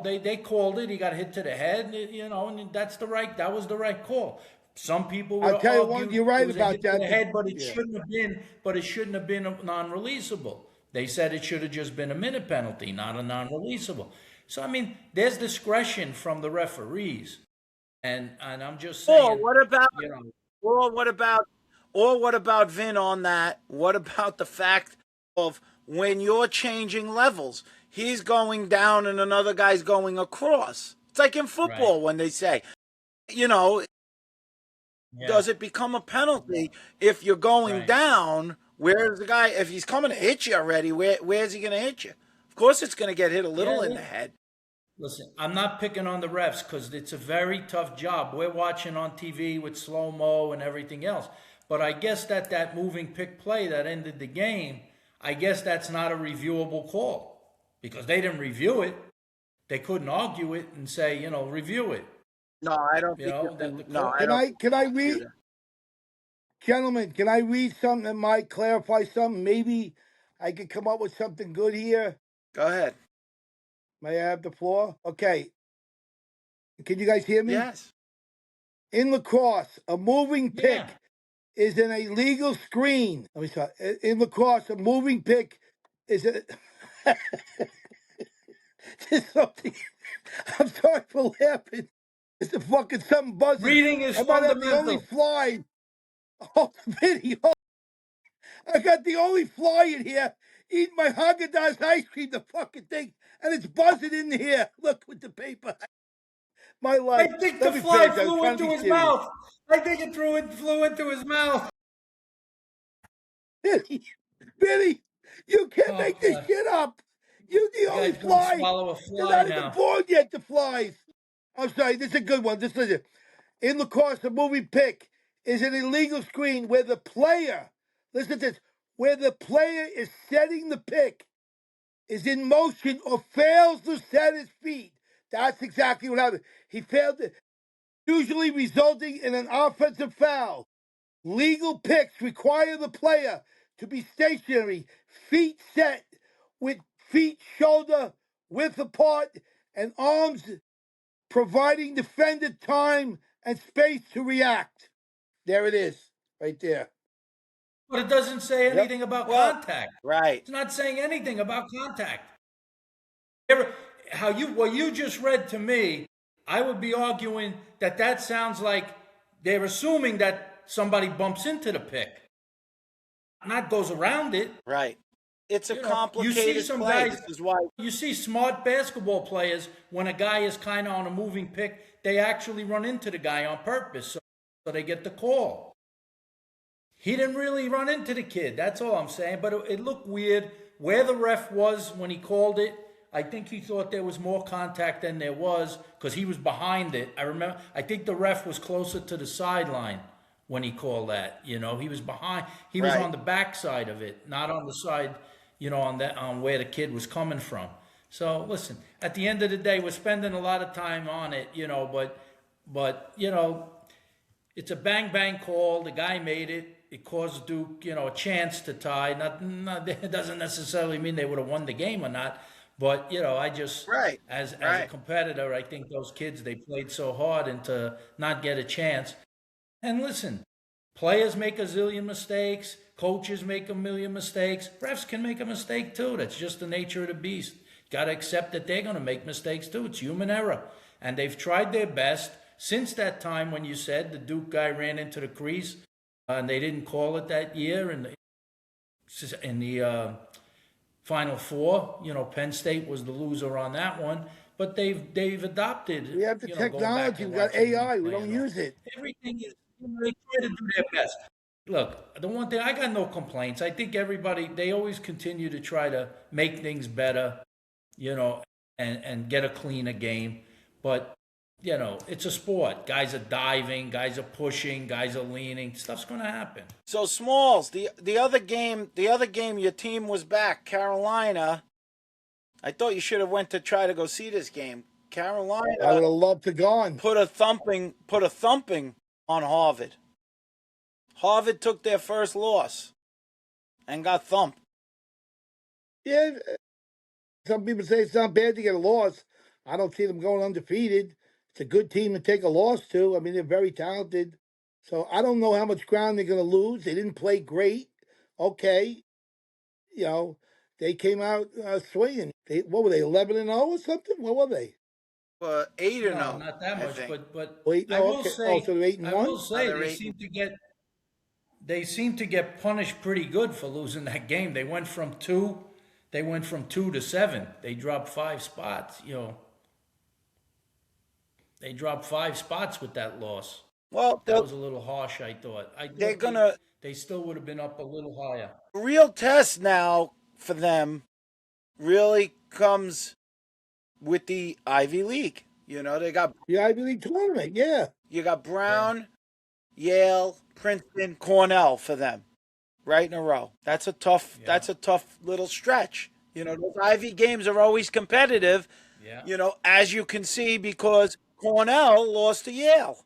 they called it. He got hit to the head, and that was the right call. Some people will argue you're right about that. To the head, but it shouldn't have been a non-releasable. They said it should have just been a minute penalty, not a non-releasable. So I mean, there's discretion from the referees, and I'm just saying. Or what about Vin on that? What about the fact of when you're changing levels, he's going down and another guy's going across? It's like in football when they say, does it become a penalty if you're going down? Where's the guy? If he's coming to hit you already, where's he going to hit you? Of course, it's going to get hit a little in the head. Listen, I'm not picking on the refs because it's a very tough job. We're watching on TV with slow-mo and everything else. But I guess that moving pick play that ended the game, I guess that's not a reviewable call because they didn't review it. They couldn't argue it and say, review it. No, I don't think. Can I read, gentlemen? Can I read something that might clarify something? Maybe I could come up with something good here. Go ahead. May I have the floor? Okay. Can you guys hear me? Yes. In lacrosse, a moving pick is an illegal screen. Let me start. In lacrosse, a moving pick is a. Something. I'm sorry for laughing. It's the fucking something buzzing. Reading is fundamental. The only fly. Oh, the video. I got the only fly in here eating my Haagen-Dazs ice cream, the fucking thing, and it's buzzing in here. Look with the paper. My life. I think the fly flew into his mouth. I think it flew into his mouth. Billy, you can't make this shit up. You're the only fly. Swallow a fly. They're not even born yet, the flies. I'm sorry, this is a good one. Just listen. In lacrosse, the moving pick is an illegal screen where the player, listen to this, where the player is setting the pick, is in motion or fails to set his feet. That's exactly what happened. He failed, usually resulting in an offensive foul. Legal picks require the player to be stationary, feet set, with feet shoulder width apart, and arms providing defender time and space to react. There it is, right there. But it doesn't say anything about contact. Right. It's not saying anything about contact. What you just read to me, I would be arguing that sounds like they're assuming that somebody bumps into the pick, not goes around it. Right. It's a complicated play. This is why you see smart basketball players, when a guy is kind of on a moving pick, they actually run into the guy on purpose so they get the call. He didn't really run into the kid. That's all I'm saying. But it looked weird where the ref was when he called it. I think he thought there was more contact than there was because he was behind it. I think the ref was closer to the sideline when he called that. He was behind. He was on the back side of it, not on the side. on where the kid was coming from. So listen, at the end of the day, we're spending a lot of time on it, but it's a bang bang call. The guy made it. It caused Duke, a chance to tie. It doesn't necessarily mean they would have won the game or not. But I just as a competitor, I think those kids, they played so hard and to not get a chance. And listen, players make a zillion mistakes. Coaches make a million mistakes. Refs can make a mistake too. That's just the nature of the beast. Got to accept that they're going to make mistakes too. It's human error. And they've tried their best since that time when you said the Duke guy ran into the crease and they didn't call it that year in the Final Four. Penn State was the loser on that one. But they've adopted. We have the technology. We got AI. We don't use it. Everything is, they try to do their best. Look, the one thing, I got no complaints. I think they always continue to try to make things better, and get a cleaner game. But, it's a sport. Guys are diving, guys are pushing, guys are leaning. Stuff's going to happen. So, Smalls, the other game, your team was back, Carolina. I thought you should have went to try to go see this game. Carolina. I would have loved to gone. Put a thumping on Harvard. Harvard took their first loss and got thumped. Yeah, some people say it's not bad to get a loss. I don't see them going undefeated. It's a good team to take a loss to. I mean, they're very talented. So I don't know how much ground they're going to lose. They didn't play great. Okay. They came out swinging. What were they, 11-0 or something? What were they? 8-0. No, not that much, but wait, no, I will okay. say, so 8-1? I will say they seem to get punished pretty good for losing that game. They went from 2 to 7. They dropped 5 spots, They dropped 5 spots with that loss. Well, that was a little harsh, I thought. They still would have been up a little higher. Real test now for them really comes with the Ivy League. They got the Ivy League tournament, yeah. You got Brown, Yale, Princeton, Cornell for them, right in a row. That's a tough little stretch. Those Ivy games are always competitive. Yeah. As you can see, because Cornell lost to Yale.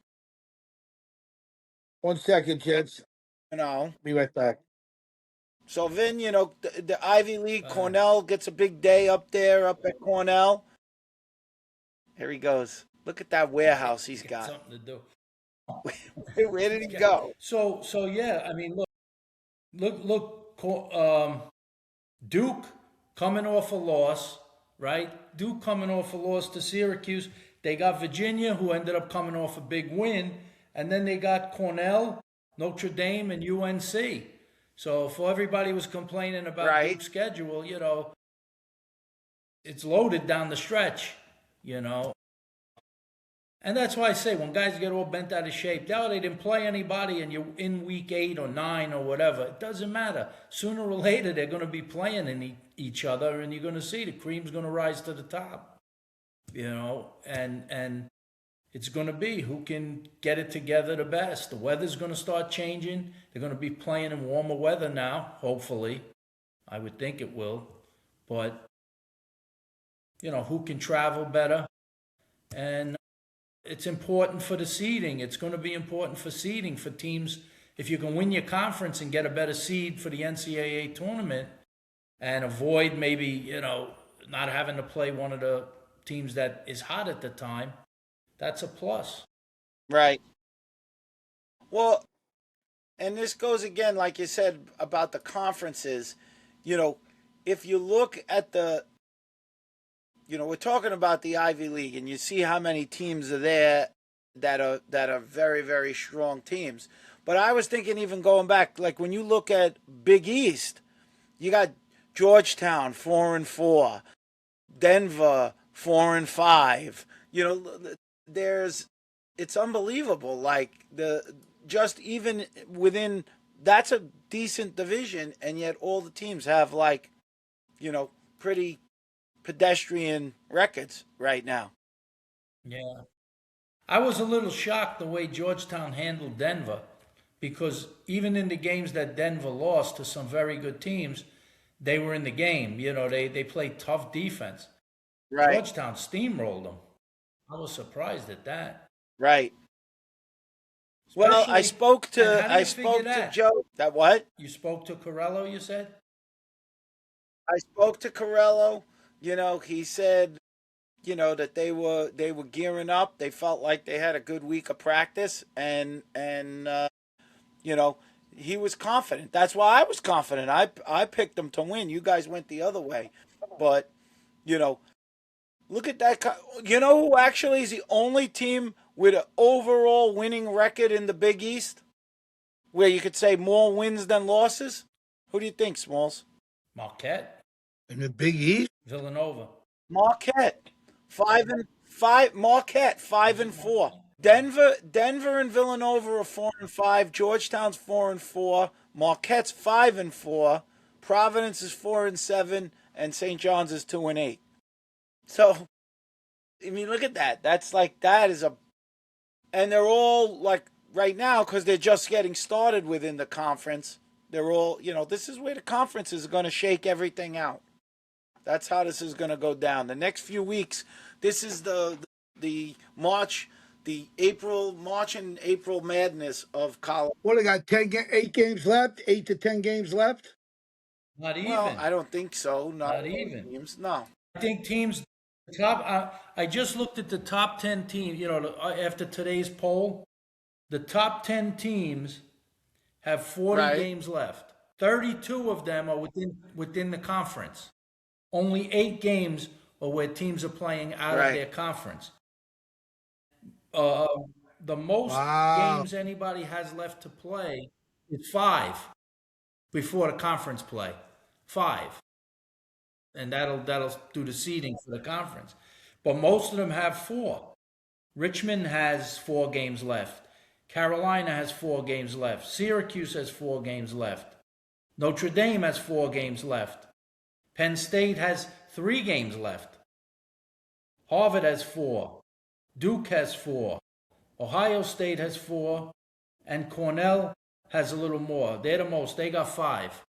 1 second, kids. Be right back. So Vin, the Ivy League, Cornell gets a big day up there, up at Cornell. Here he goes. Look at that warehouse he's got. Something to do. Where did he go? So yeah. I mean, look. Duke coming off a loss, right? Duke coming off a loss to Syracuse. They got Virginia, who ended up coming off a big win, and then they got Cornell, Notre Dame, and UNC. So if everybody was complaining about Duke's schedule, it's loaded down the stretch, And that's why I say when guys get all bent out of shape, they didn't play anybody and you're in week 8 or 9 or whatever. It doesn't matter. Sooner or later, they're going to be playing in each other and you're going to see the cream's going to rise to the top, and it's going to be who can get it together the best. The weather's going to start changing. They're going to be playing in warmer weather now, hopefully. I would think it will. But, who can travel better? And it's important for the seeding. It's going to be important for seeding for teams. If you can win your conference and get a better seed for the NCAA tournament and avoid maybe, not having to play one of the teams that is hot at the time, that's a plus. Right. Well, and this goes again, like you said, about the conferences. If you look at we're talking about the Ivy League, and you see how many teams are there that are very, very strong teams. But I was thinking, even going back, like when you look at Big East, you got Georgetown 4-4, Denver 4-5. It's unbelievable. Like even within, that's a decent division, and yet all the teams have pretty pedestrian records right now. Yeah. I was a little shocked the way Georgetown handled Denver, because even in the games that Denver lost to some very good teams, they were in the game. You know, they played tough defense. Right. Georgetown steamrolled them. I was surprised at that. Right. Well, I spoke to Joe. That what? You spoke to Corello, you said? I spoke to Corello. You know, he said, you know, that they were gearing up. They felt like they had a good week of practice, and you know, he was confident. That's why I was confident. I picked them to win. You guys went the other way, but you know, look at that. You know who actually is the only team with an overall winning record in the Big East, where you could say more wins than losses? Who do you think, Smalls? Marquette. In the Big East? Villanova. Marquette. 5-5. Marquette 5-4. Denver and Villanova are 4-5. Georgetown's 4-4. Marquette's 5-4. Providence is 4-7, and St. John's is 2-8. So, I mean, look at that. That's like, that is a, and they're all like right now, because they're just getting started within the conference. They're all, you know, this is where the conference is going to shake everything out. That's how this is going to go down. The next few weeks, this is the March and April madness of college. What, they got 8 games left? 8 to 10 games left? Not even. Well, I don't think so. Not even. Teams. No. I think teams, I just looked at the top 10 teams, you know, after today's poll. The top 10 teams have 40 games left. 32 of them are within the conference. Only 8 games are where teams are playing out of their conference. The most games anybody has left to play is 5 before the conference play. 5. And that'll do the seeding for the conference. But most of them have 4. Richmond has 4 games left. Carolina has 4 games left. Syracuse has 4 games left. Notre Dame has 4 games left. Penn State has 3 games left. Harvard has 4. Duke has 4. Ohio State has 4. And Cornell has a little more. They're the most. They got 5.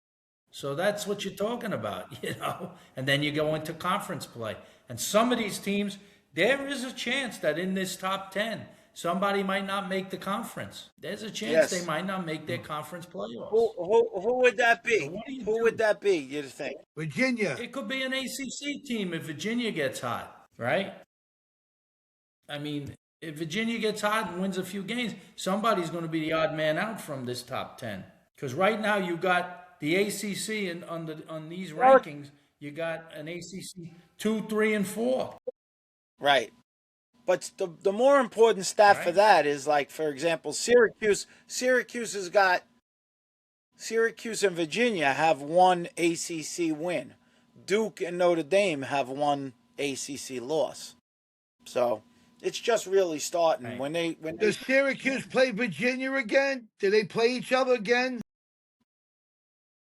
So that's what you're talking about, you know. And then you go into conference play. And some of these teams, there is a chance that in this top 10, somebody might not make the conference. There's a chance they might not make their conference playoffs. Who would that be? So who would that be, you think? Virginia. It could be an ACC team if Virginia gets hot, right? I mean, if Virginia gets hot and wins a few games, somebody's going to be the odd man out from this top 10. Because right now you got the ACC and on these rankings, you got an ACC 2, 3, and 4. Right. But the more important stat for that is, like, for example, Syracuse and Virginia have 1 ACC win. Duke and Notre Dame have 1 ACC loss. So it's just really starting. Right. Does Syracuse play Virginia again? Do they play each other again?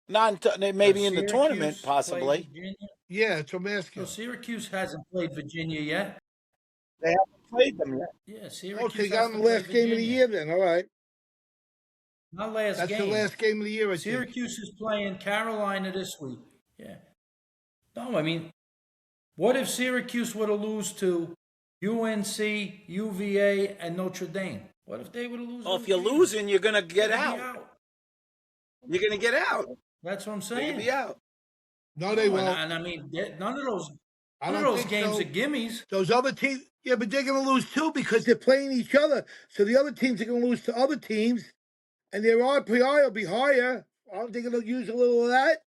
Not maybe in the tournament, possibly. Yeah, that's what I'm asking. So Syracuse hasn't played Virginia yet. They haven't played them yet. Yeah, Syracuse. Okay, got them the last game of the year then. All right. Not last game. That's the last game of the year. Syracuse is playing Carolina this week. Yeah. No, I mean, what if Syracuse were to lose to UNC, UVA, and Notre Dame? What if they were to lose? Oh, if you're losing, you're going to get out. You're going to get out. That's what I'm saying. You're going to be out. No, they won't. And I mean, none of those games are gimmies. Those other teams, yeah, but they're going to lose too because they're playing each other. So the other teams are going to lose to other teams, and their RPI will be higher. Aren't they going to use a little of that?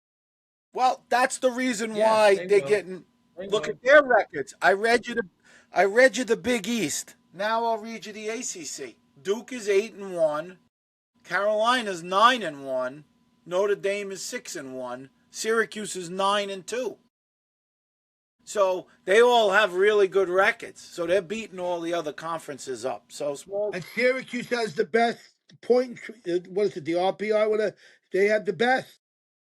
Well, that's the reason why they're getting. Look at their records. I read you the Big East. Now I'll read you the ACC. Duke is 8-1. Carolina's 9-1. Notre Dame is 6-1. Syracuse is 9-2. So they all have really good records. So they're beating all the other conferences up. So small. And Syracuse has the best point. What is it? The RPI. Whatever. They have the best.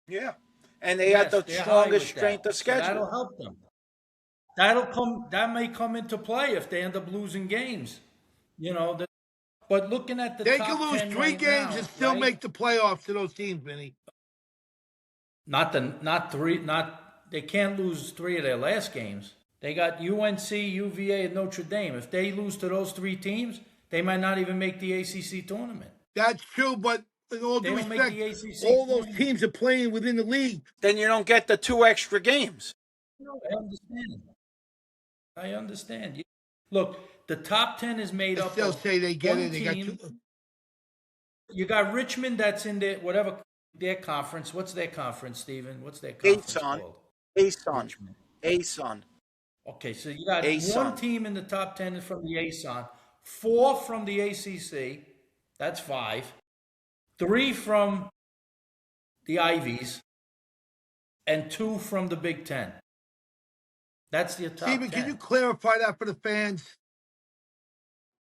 Yeah, and they have the strongest strength of schedule. So that'll help them. That may come into play if they end up losing games. You know. But looking at the they top can lose 10 3 games now, and still make the playoffs to those teams, Vinny. They can't lose 3 of their last games. They got UNC, UVA, and Notre Dame. If they lose to those 3 teams, they might not even make the ACC tournament. That's true, but in all due respect, all those teams are playing within the league. Then you don't get the 2 extra games. No, I understand. Look, the top 10 is made up. They'll say they get it. They got You got Richmond that's in their conference. What's their conference, Stephen? What's their conference called? ASUN. Okay, so you got one team in the top 10 from the ASUN, 4 from the ACC. That's 5. 3 from the Ivies, and 2 from the Big Ten. That's the top Stephen, 10. can you clarify that for the fans?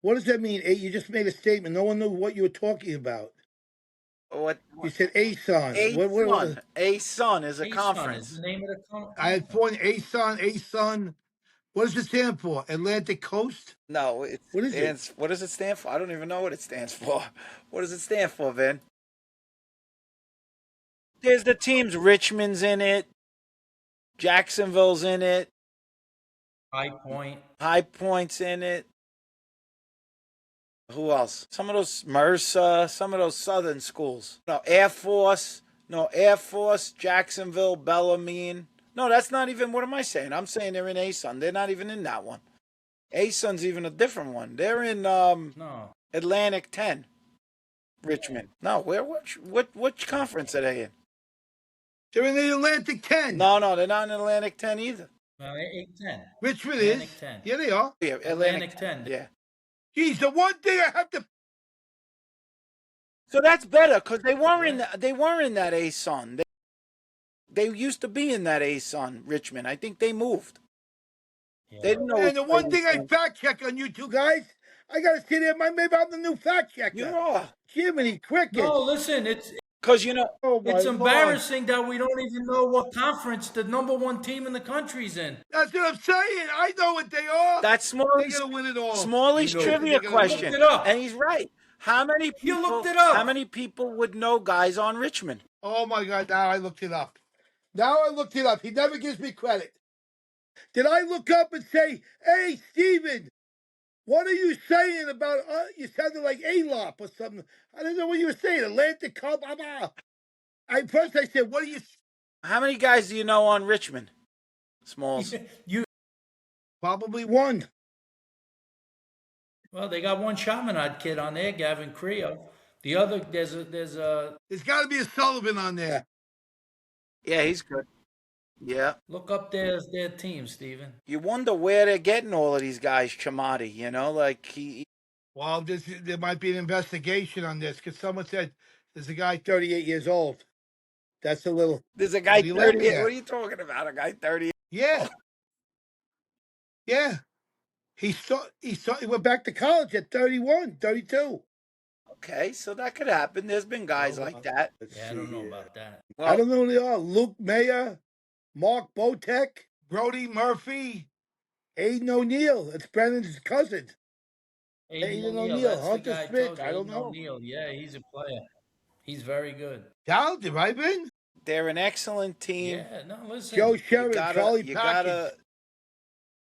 What does that mean? You just made a statement. No one knew what you were talking about. What? You said ASUN. ASUN is a conference. Is the name of the conference. I had one ASUN. What does it stand for? Atlantic Coast? No, what does it stand for? I don't even know what it stands for. What does it stand for, Vin? There's the teams. Richmond's in it. Jacksonville's in it. High Point's in it. Who else? Some of those Mercer, some of those Southern schools. No, Air Force, Jacksonville, Bellarmine. No, that's not even, what am I saying? I'm saying they're in ASUN. They're not even in that one. ASUN's even a different one. They're in Atlantic 10. Richmond. No, which conference are they in? They're in the Atlantic 10. No, they're not in Atlantic 10 either. No, 8-10. Richmond Atlantic is. 10. Yeah, they are. Yeah, Atlantic 10. Yeah. Geez, the one thing I have to. So that's better because they were in that ASUN. They used to be in that ASUN, Richmond. I think they moved. Yeah. They didn't know. And the one thing I fact check on you two guys, I gotta sit there. Maybe I'm the new fact checker. You are. Jiminy Cricket. No, listen, it's because it's embarrassing that we don't even know what conference the number 1 team in the country's in. That's what I'm saying. I know what they are. That's Smalley's. They're gonna win it all. Smalley's trivia question, and he's right. How many people? You looked it up. How many people would know guys on Richmond? Oh my God! Now I looked it up. He never gives me credit. Did I look up and say, "Hey, Steven, what are you saying about?" You sounded like A-Lop or something. I don't know what you were saying. Atlantic Cup. First I said, "What are you?" How many guys do you know on Richmond? Smalls. You probably 1. Well, they got one Chaminade kid on there, Gavin Creo. The other, there's got to be a Sullivan on there. Yeah, he's good. Yeah. Look up their team, Stephen. You wonder where they're getting all of these guys, Chamati, Well, there might be an investigation on this because someone said there's a guy 38 years old. That's a little. There's a guy 38. What are you talking about? A guy 38? Yeah. Yeah. He went back to college at 31, 32. Okay, so that could happen. There's been guys like that. Yeah, I don't know about that. Well, I don't know who they are. Luke Mayer, Mark Botek, Brody Murphy, Aiden O'Neill. That's Brennan's cousin. Aiden O'Neill, Hunter Smith. I don't know. O'Neill. Yeah, he's a player. He's very good. Talented, right, Ben? They're an excellent team. Yeah, no, listen. Joe Sheridan, Charlie Package. Gotta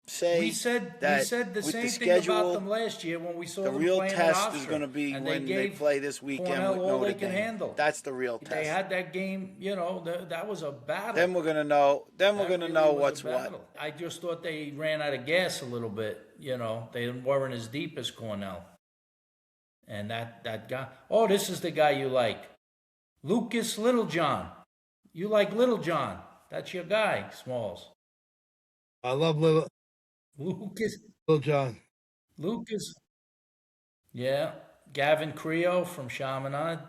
say we said the same thing about them last year when we saw them playing at Oxford. The real test is going to be when they play this weekend with Notre Dame. Handle. That's the real test. They had that game, that was a battle. Then we're going to know. What's what. I just thought they ran out of gas a little bit. They weren't as deep as Cornell. And that guy. Oh, this is the guy you like, Lucas Littlejohn. You like Littlejohn? That's your guy, Smalls. I love Lucas. Littlejohn. Lucas. Yeah. Gavin Creo from Chaminade.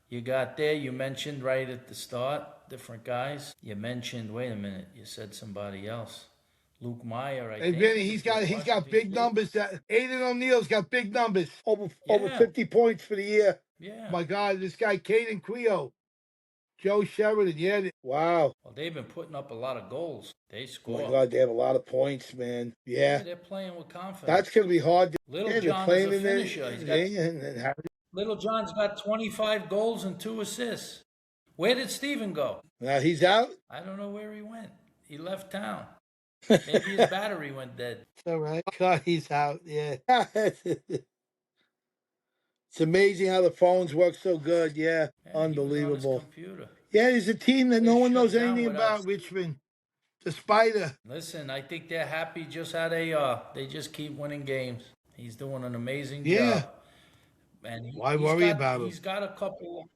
You got there. You mentioned right at the start, different guys. You mentioned, wait a minute, you said somebody else. Luke Meyer, I think. Vinny, he's got big numbers. Aiden O'Neill's got big numbers. Over 50 points for the year. Yeah. My God, this guy, Caden Creo. Joe Sheridan, yeah. Wow. Well, they've been putting up a lot of goals. They score. Oh, my God, they have a lot of points, man. Yeah. They're playing with confidence. That's going to be hard. Littlejohn is a finisher. Littlejohn's got 25 goals and 2 assists. Where did Steven go? Now he's out. I don't know where he went. He left town. Maybe his battery went dead. All right. God, he's out. Yeah. It's amazing how the phones work so good. Yeah. Yeah, Unbelievable. he was on his computer. Yeah, there's a team that They no one shut knows down anything without about, Richmond. The Spider. Listen, I think they're happy just how they just keep winning games. He's doing an amazing Yeah. job. And Why worry about him? He's got a couple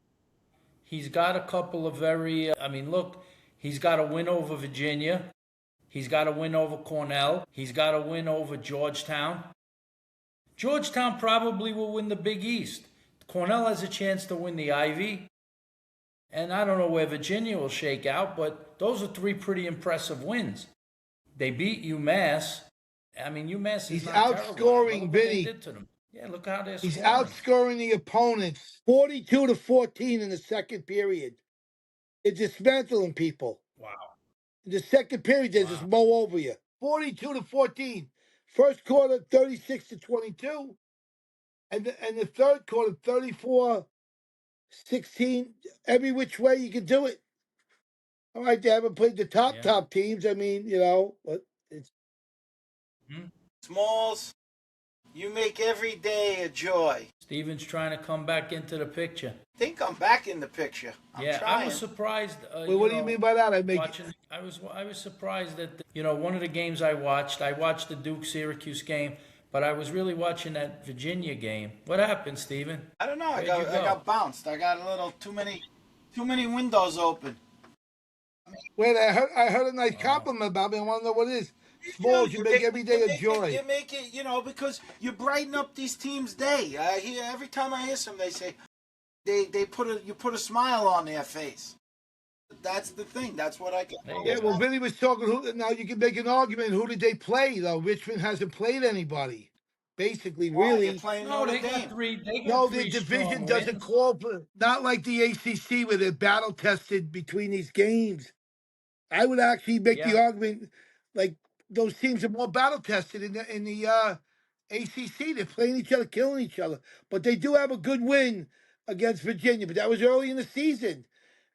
of very I mean, look, he's got a win over Virginia. He's got a win over Cornell. He's got a win over Georgetown. Georgetown probably will win the Big East. Cornell has a chance to win the Ivy. And I don't know where Virginia will shake out, but those are three pretty impressive wins. They beat UMass. I mean, UMass is not outscoring Vinny. Yeah, look how they're He's scoring. outscoring the opponents 42-14 in the second period. They're dismantling people. Wow. In the second period, they just mow over you. 42-14. First quarter, 36-22. And the third quarter, 34-16. Every which way you can do it. All right, they haven't played the top teams. I mean, but it's Smalls, you make every day a joy. Steven's trying to come back into the picture. I think I'm back in the picture. I'm trying. I was surprised. Wait, what do you mean by that? I was surprised that one of the games I watched the Duke Syracuse game, but I was really watching that Virginia game. What happened, Steven? I don't know. I got bounced. I got a little too many windows open. Wait, I heard a nice compliment about me. I want to know what it is. Smalls, you make every day a joy. You make it, because you brighten up these teams' day. Every time I hear something, they say you put a smile on their face. That's the thing. That's what I get. Yeah, well, Vinny was talking. Now you can make an argument. Who did they play though? Richmond hasn't played anybody. Basically, really. No, they got three. The division doesn't call for. Not like the ACC where they're battle tested between these games. I would actually make the argument like those teams are more battle tested in the ACC. They're playing each other, killing each other. But they do have a good win against Virginia. But that was early in the season,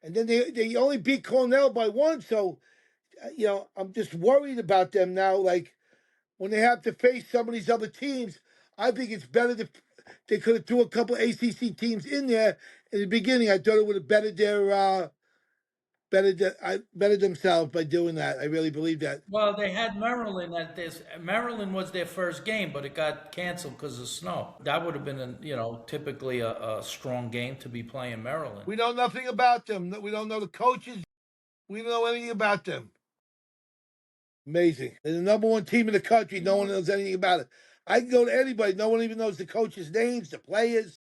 and then they only beat Cornell by 1. So, I'm just worried about them now. Like when they have to face some of these other teams, I think it's better if they could have threw a couple ACC teams in there in the beginning. I thought it would have bettered their. Bettered themselves by doing that. I really believe that. Well, they had Maryland at this. Maryland was their first game, but it got canceled because of snow. That would have been, typically a strong game to be playing Maryland. We know nothing about them. We don't know the coaches. We don't know anything about them. Amazing. They're the number 1 team in the country. No one knows anything about it. I can go to anybody. No one even knows the coaches' names, the players.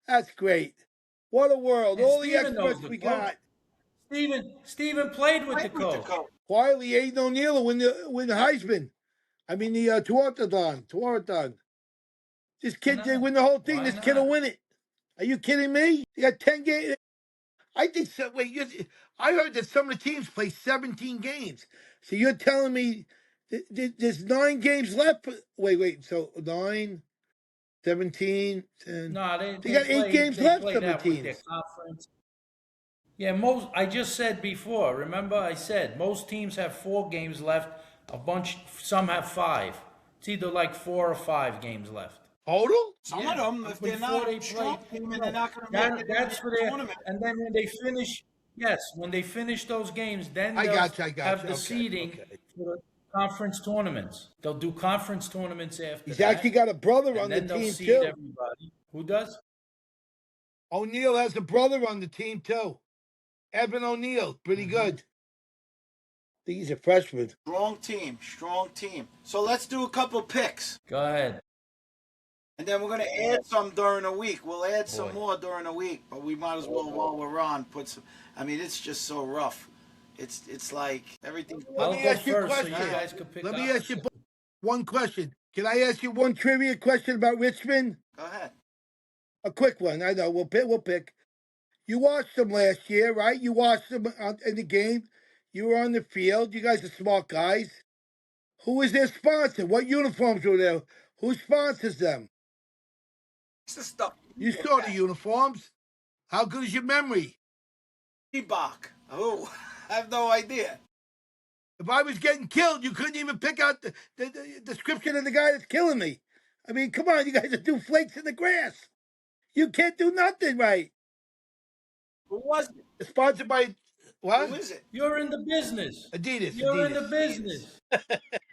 That's great. What a world. All the experts we got. Steven played with the coach. Quietly, Aiden O'Neill will win the Heisman. I mean, the Tuarathon. This kid, they win the whole thing. This kid will win it. Are you kidding me? You got 10 games. I think so. Wait, I heard that some of the teams play 17 games. So you're telling me there's 9 games left? Wait. So 9, 17, 10. No, they got 8 games left of the teams. Yeah, I just said before, remember I said most teams have 4 games left, some have 5. It's either like 4 or 5 games left. Total? Some of them, if they're not a strong team and they're not going to make it for their tournament. And then when they finish those games, then they'll have the seeding for the conference tournaments. They'll do conference tournaments after He's actually got a brother on the team, too. Everybody. Who does? O'Neill has a brother on the team, too. Evan O'Neill, pretty good. I think he's a freshman. Strong team. So let's do a couple picks. Go ahead. And then we're going to add some during the week. We'll add some more during the week, but we might as well, while we're on, put some. I mean, it's just so rough. It's like everything. Let me ask you a question. So you guys can pick Let me ask you one question. Can I ask you one trivia question about Richmond? Go ahead. A quick one. I know. We'll pick. You watched them last year, right? You watched them in the game. You were on the field. You guys are smart guys. Who is their sponsor? What uniforms were there? Who sponsors them? It's the stuff. You saw the uniforms. How good is your memory? Reebok. Oh, I have no idea. If I was getting killed, you couldn't even pick out the description of the guy that's killing me. I mean, come on, you guys are doing flakes in the grass. You can't do nothing right. Who was it? It's sponsored by what? Who is it? You're in the business. Adidas. You're in the business.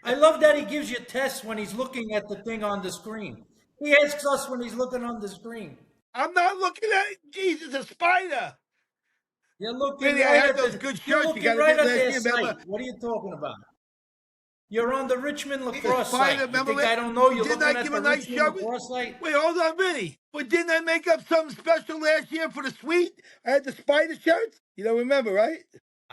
I love that he gives you tests when he's looking at the thing on the screen. He asks us when he's looking on the screen. I'm not looking at it. Jesus, a spider. You're looking Really, right I had at those the, good you're shirts you looking got right at last their year, site. remember? What are you talking about? You're on the Richmond Lacrosse Spider, site. You remember think that? I don't know you're Didn't looking I at give the a nice Richmond shirt? Lacrosse site? Wait, hold on, Vinny. But didn't I make up something special last year for the suite? I had the spider shirts. You don't remember, right?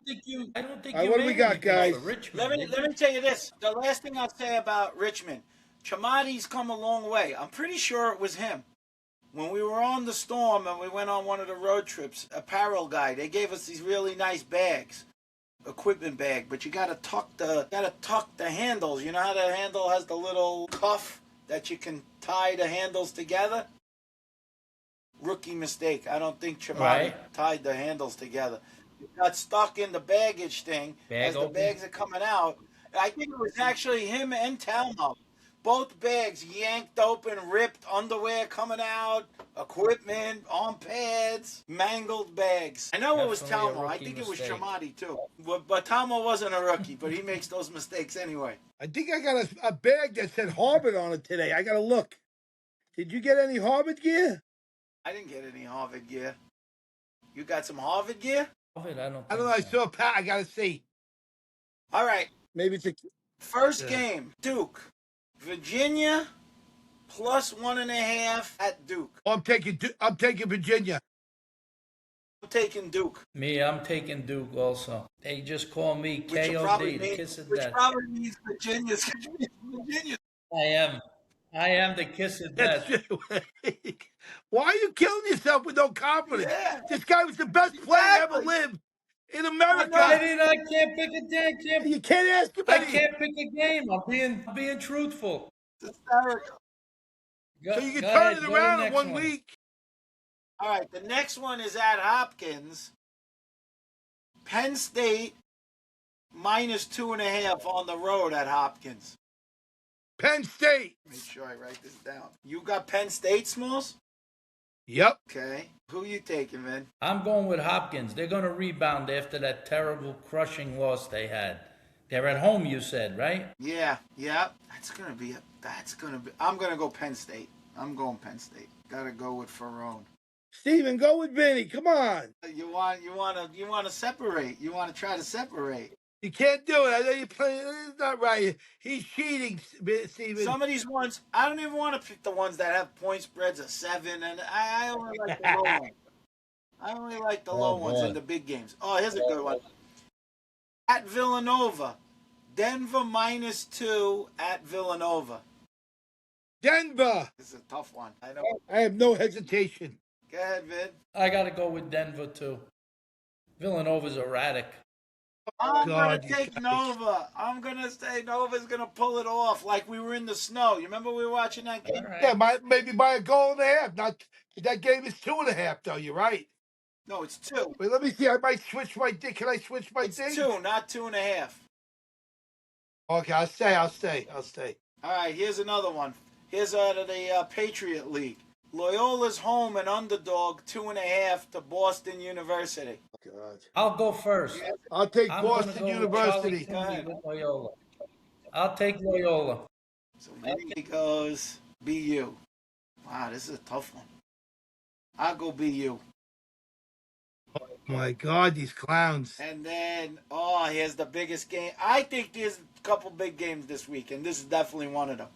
I don't think All right, you what do we made got, anything guys? for Richmond. Let me tell you this. The last thing I'll say about Richmond, Chamati's come a long way. I'm pretty sure it was him. When we were on the Storm and we went on one of the road trips, apparel guy, they gave us these really nice bags, equipment bag, but you gotta tuck the handles. You know how the handle has the little cuff that you can tie the handles together? Rookie mistake. I don't think Chamati tied the handles together. It got stuck in the baggage thing as the bags are coming out. I think it was actually him and Talmo. Both bags yanked open, ripped, underwear coming out, equipment, arm pads, mangled bags. I know it was Talmo. I think it was Chamati too. But Talmo wasn't a rookie, but he makes those mistakes anyway. I think I got a bag that said Harvard on it today. I got to look. Did you get any Harvard gear? I didn't get any Harvard gear. You got some Harvard gear? Harvard, I don't know. I saw Pat. I got to see. All right. Maybe it's a... First game, Duke. Virginia plus 1.5 at Duke. I'm taking Virginia. I'm taking Duke. I'm taking Duke also. They just call me KOD, the kiss of death. Which probably means Virginia's. I am the kiss of death. Why are you killing yourself with no confidence? Yeah. This guy was the best player ever lived in America. I can't pick a damn. You can't ask him. I can't pick a game. I'm being truthful. It's hysterical. So you can turn it around in 1 week. All right, the next one is at Hopkins. Penn State minus 2.5 on the road at Hopkins. Penn State. Make sure I write this down. You got Penn State, Smalls? Yep. Okay. Who you taking, man? I'm going with Hopkins. They're going to rebound after that terrible, crushing loss they had. They're at home, you said, right? Yeah. That's going to be. I'm going to go Penn State. I'm going Penn State. Got to go with Ferrone. Steven, go with Vinny. Come on. You want to separate. You want to try to separate. You can't do it. I know you're playing. It's not right. He's cheating, Steven. Some of these ones, I don't even want to pick the ones that have point spreads of 7, and I only like the low ones. I only like the low ones in the big games. Oh, here's a good one. At Villanova, Denver minus 2 at Villanova. Denver. This is a tough one. I know. I have no hesitation. Go ahead, Vin. I got to go with Denver, too. Villanova's erratic. I'm going to take Nova. I'm going to say Nova's going to pull it off like we were in the snow. You remember we were watching that game? Right. Yeah, maybe by a goal and a half. Not that game is 2.5, though. You're right. No, it's 2. Wait, let me see. I might switch my thing. Can I switch my thing? It's 2, not 2.5. Okay, I'll stay. All right, here's another one. Here's out of the Patriot League. Loyola's home and underdog 2.5 to Boston University. God. I'll go first. I'll take Boston University. Loyola. I'll take Loyola. So Vinny goes BU. Wow, this is a tough one. I'll go BU. Oh my God, these clowns. And then, here's the biggest game. I think there's a couple big games this week, and this is definitely one of them.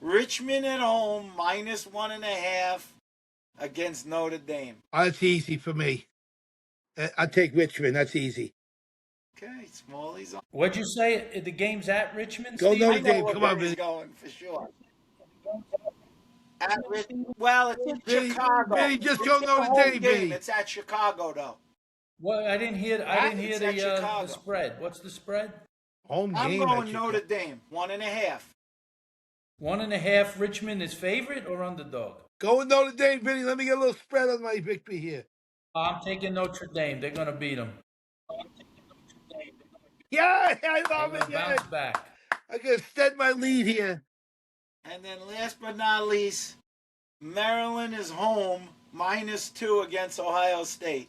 Richmond at home, minus 1.5 against Notre Dame. Oh, that's easy for me. I'll take Richmond. That's easy. Okay, Smalley's on. What'd you say? The game's at Richmond? Go Steve? Notre Dame. Come on, Vinny. Going for sure. At Richmond. Well, it's in Chicago. Vinny, just go Notre Dame, Vinny. It's at Chicago, though. Well, I didn't hear the spread. What's the spread? Home I'm game. going Notre Dame. 1.5. 1.5. Richmond is favorite or underdog? Go with Notre Dame, Vinny. Let me get a little spread on my victory here. I'm taking Notre Dame. They're going to beat them. Yeah, I They're love going it. to Yeah. bounce back. I can extend my lead here. And then last but not least, Maryland is home -2 against Ohio State.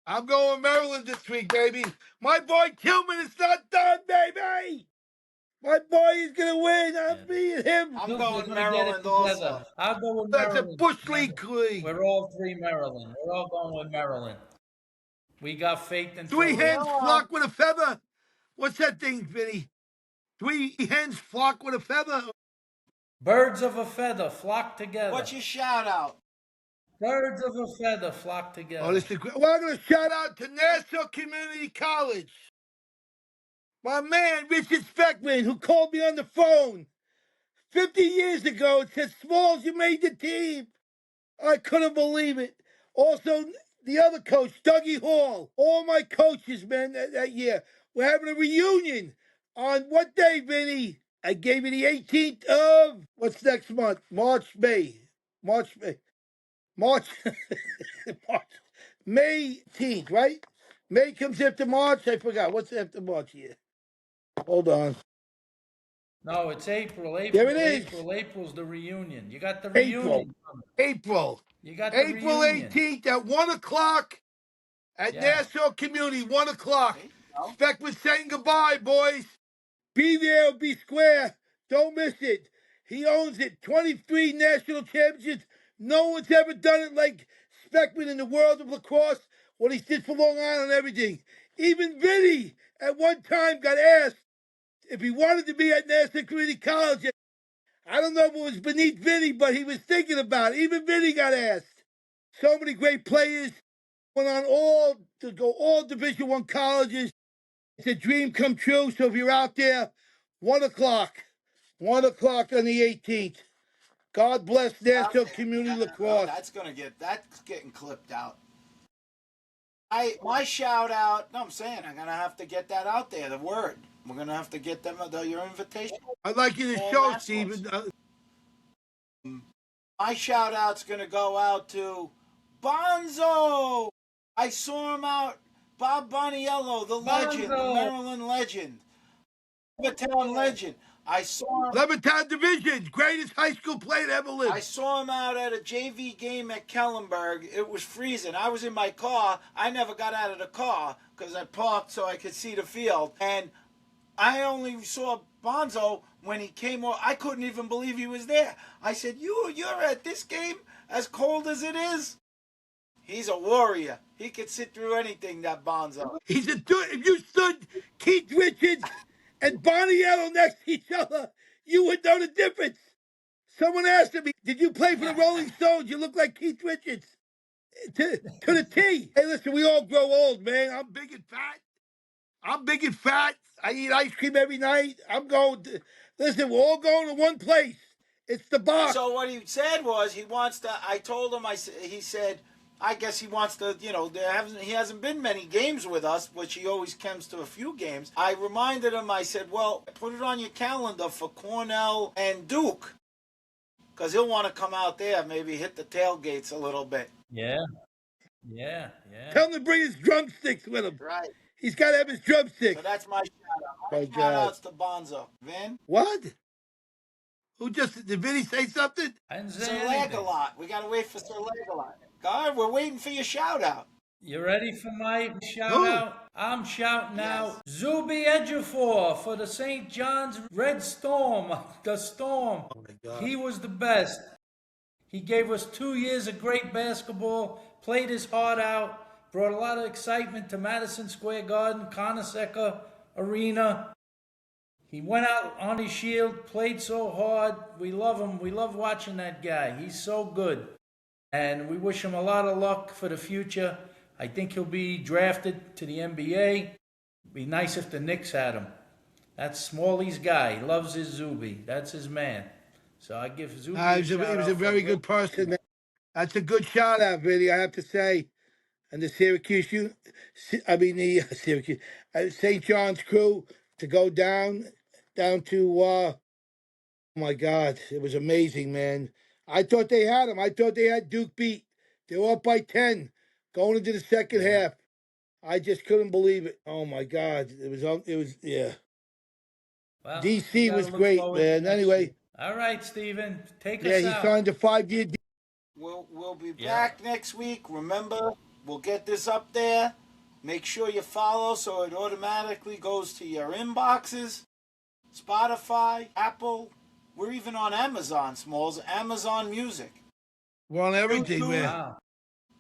I'm going Maryland this week, baby. My boy Tillman is not done, baby. My boy is going to win. I'm beating him. I'm They're going going to get it Maryland together. also. I'll go with That's a Maryland. Bush League. We're all three Maryland. We're all going with Maryland. We got faith Three until hens flock with a feather. What's that thing, Vinny? Three hens flock with a feather. birds of a feather flock together. What's your shout out? Birds of a feather flock Oh, together. this is great. Well, I'm going to shout out to Nassau Community College. My man, Richard Speckman, who called me on the phone 50 years ago and said, Smalls, you made the team. I couldn't believe it. Also, the other coach, Dougie Hall. All my coaches, man, that year. We're having a reunion. On what day, Vinny? I gave you the 18th of, what's next month? March, May. March, March, May 18th, right? May comes after March. I forgot. What's after March here? Hold on. No, it's April. There it is. April's the reunion. You got the April. reunion. April. You got the April reunion. 18th at 1 o'clock at Nassau Community, 1 o'clock. Speck was saying goodbye, boys. Be there or be square. Don't miss it. He owns it. 23 national championships. No one's ever done it like Speckman in the world of lacrosse. What he did for Long Island and everything. Even Vinny at one time got asked if he wanted to be at Nassau Community College. I don't know if it was beneath Vinny, but he was thinking about it. Even Vinny got asked. So many great players went on all Division I colleges. It's a dream come true. So if you're out there, 1 o'clock, 1 o'clock on the 18th. God bless Nassau Community Lacrosse. That's getting clipped out. My shout out. No, I'm saying I'm gonna have to get that out there. The word. We're gonna have to get them your invitation. I'd like you to show, Stephen. My shout out's gonna go out to Bonzo. I saw him out. Bob Boniello, the legend, the Maryland legend, Levittown legend. I saw him. Levittown Division, greatest high school player ever lived. I saw him out at a JV game at Kellenberg. It was freezing. I was in my car. I never got out of the car because I parked so I could see the field. And I only saw Bonzo when he came over. I couldn't even believe he was there. I said, you're at this game as cold as it is? He's a warrior. He could sit through anything, that Bonzo. If you stood Keith Richards and Boniello next to each other, you would know the difference. Someone asked me, did you play for the Rolling Stones? You look like Keith Richards. To the T. Hey, listen, we all grow old, man. I'm big and fat. I eat ice cream every night. Listen, we're all going to one place. It's the box. So what he said was he wants to, I told him, he said, I guess he wants to, he hasn't been many games with us, which he always comes to a few games. I reminded him, I said, well, put it on your calendar for Cornell and Duke, because he'll want to come out there, maybe hit the tailgates a little bit. Yeah. Tell him to bring his drumsticks with him. Right. He's got to have his drumsticks. So that's my shout-out. My shout-out's to Bonzo. Vin? What? Did Vinny say something? I didn't say Sir anything. Leg-a-lot. We got to wait for Sir Leg-a-lot. God, we're waiting for your shout-out. You ready for my shout-out? I'm shouting out Zuby Ejiofor for the St. John's Red Storm. The Storm. Oh my God. He was the best. He gave us 2 years of great basketball, played his heart out, brought a lot of excitement to Madison Square Garden, Conoseca Arena. He went out on his shield, played so hard. We love him. We love watching that guy. He's so good. And we wish him a lot of luck for the future. I think he'll be drafted to the NBA. It'd be nice if the Knicks had him. That's Smalley's guy. He loves his Zuby. That's his man. So I give Zuby a shout out. He was a very good person. That's a good shout out, Vinny, I have to say. And the St. John's crew to go down to, oh my God, it was amazing, man. I thought they had him. I thought they had Duke beat. They were up by 10. Going into the second half. I just couldn't believe it. Oh my God. It was yeah. Well, DC was great, man. Anyway. All right, Steven. Take us out. Yeah, he signed a 5-year deal. We'll be back next week. Remember, we'll get this up there. Make sure you follow so it automatically goes to your inboxes. Spotify, Apple. We're even on Amazon, Smalls. Amazon Music. We're on everything, man. Wow.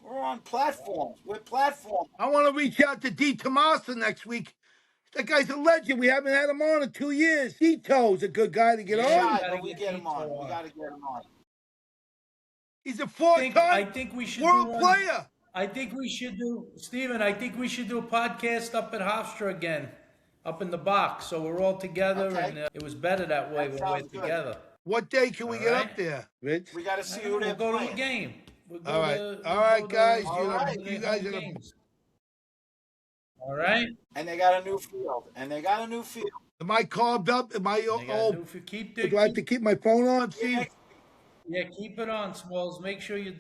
We're on platforms. We're platforms. I want to reach out to D. Tomasa next week. That guy's a legend. We haven't had him on in 2 years. Dito's a good guy to get on. But we get him on. We got to get him on. He's a 4-time world player. I think we should do, Steven, I think we should do a podcast up at Hofstra again, up in the box, so we're all together, and it was better that way when we're together. What day can we get up there, Rich? We got to see who they're playing. We'll go to a game. All right, guys. You guys are all right. And they got a new field. Am I carved up? Am I old? Do I have to keep my phone on, Steve? Yeah, keep it on, Smalls. Make sure you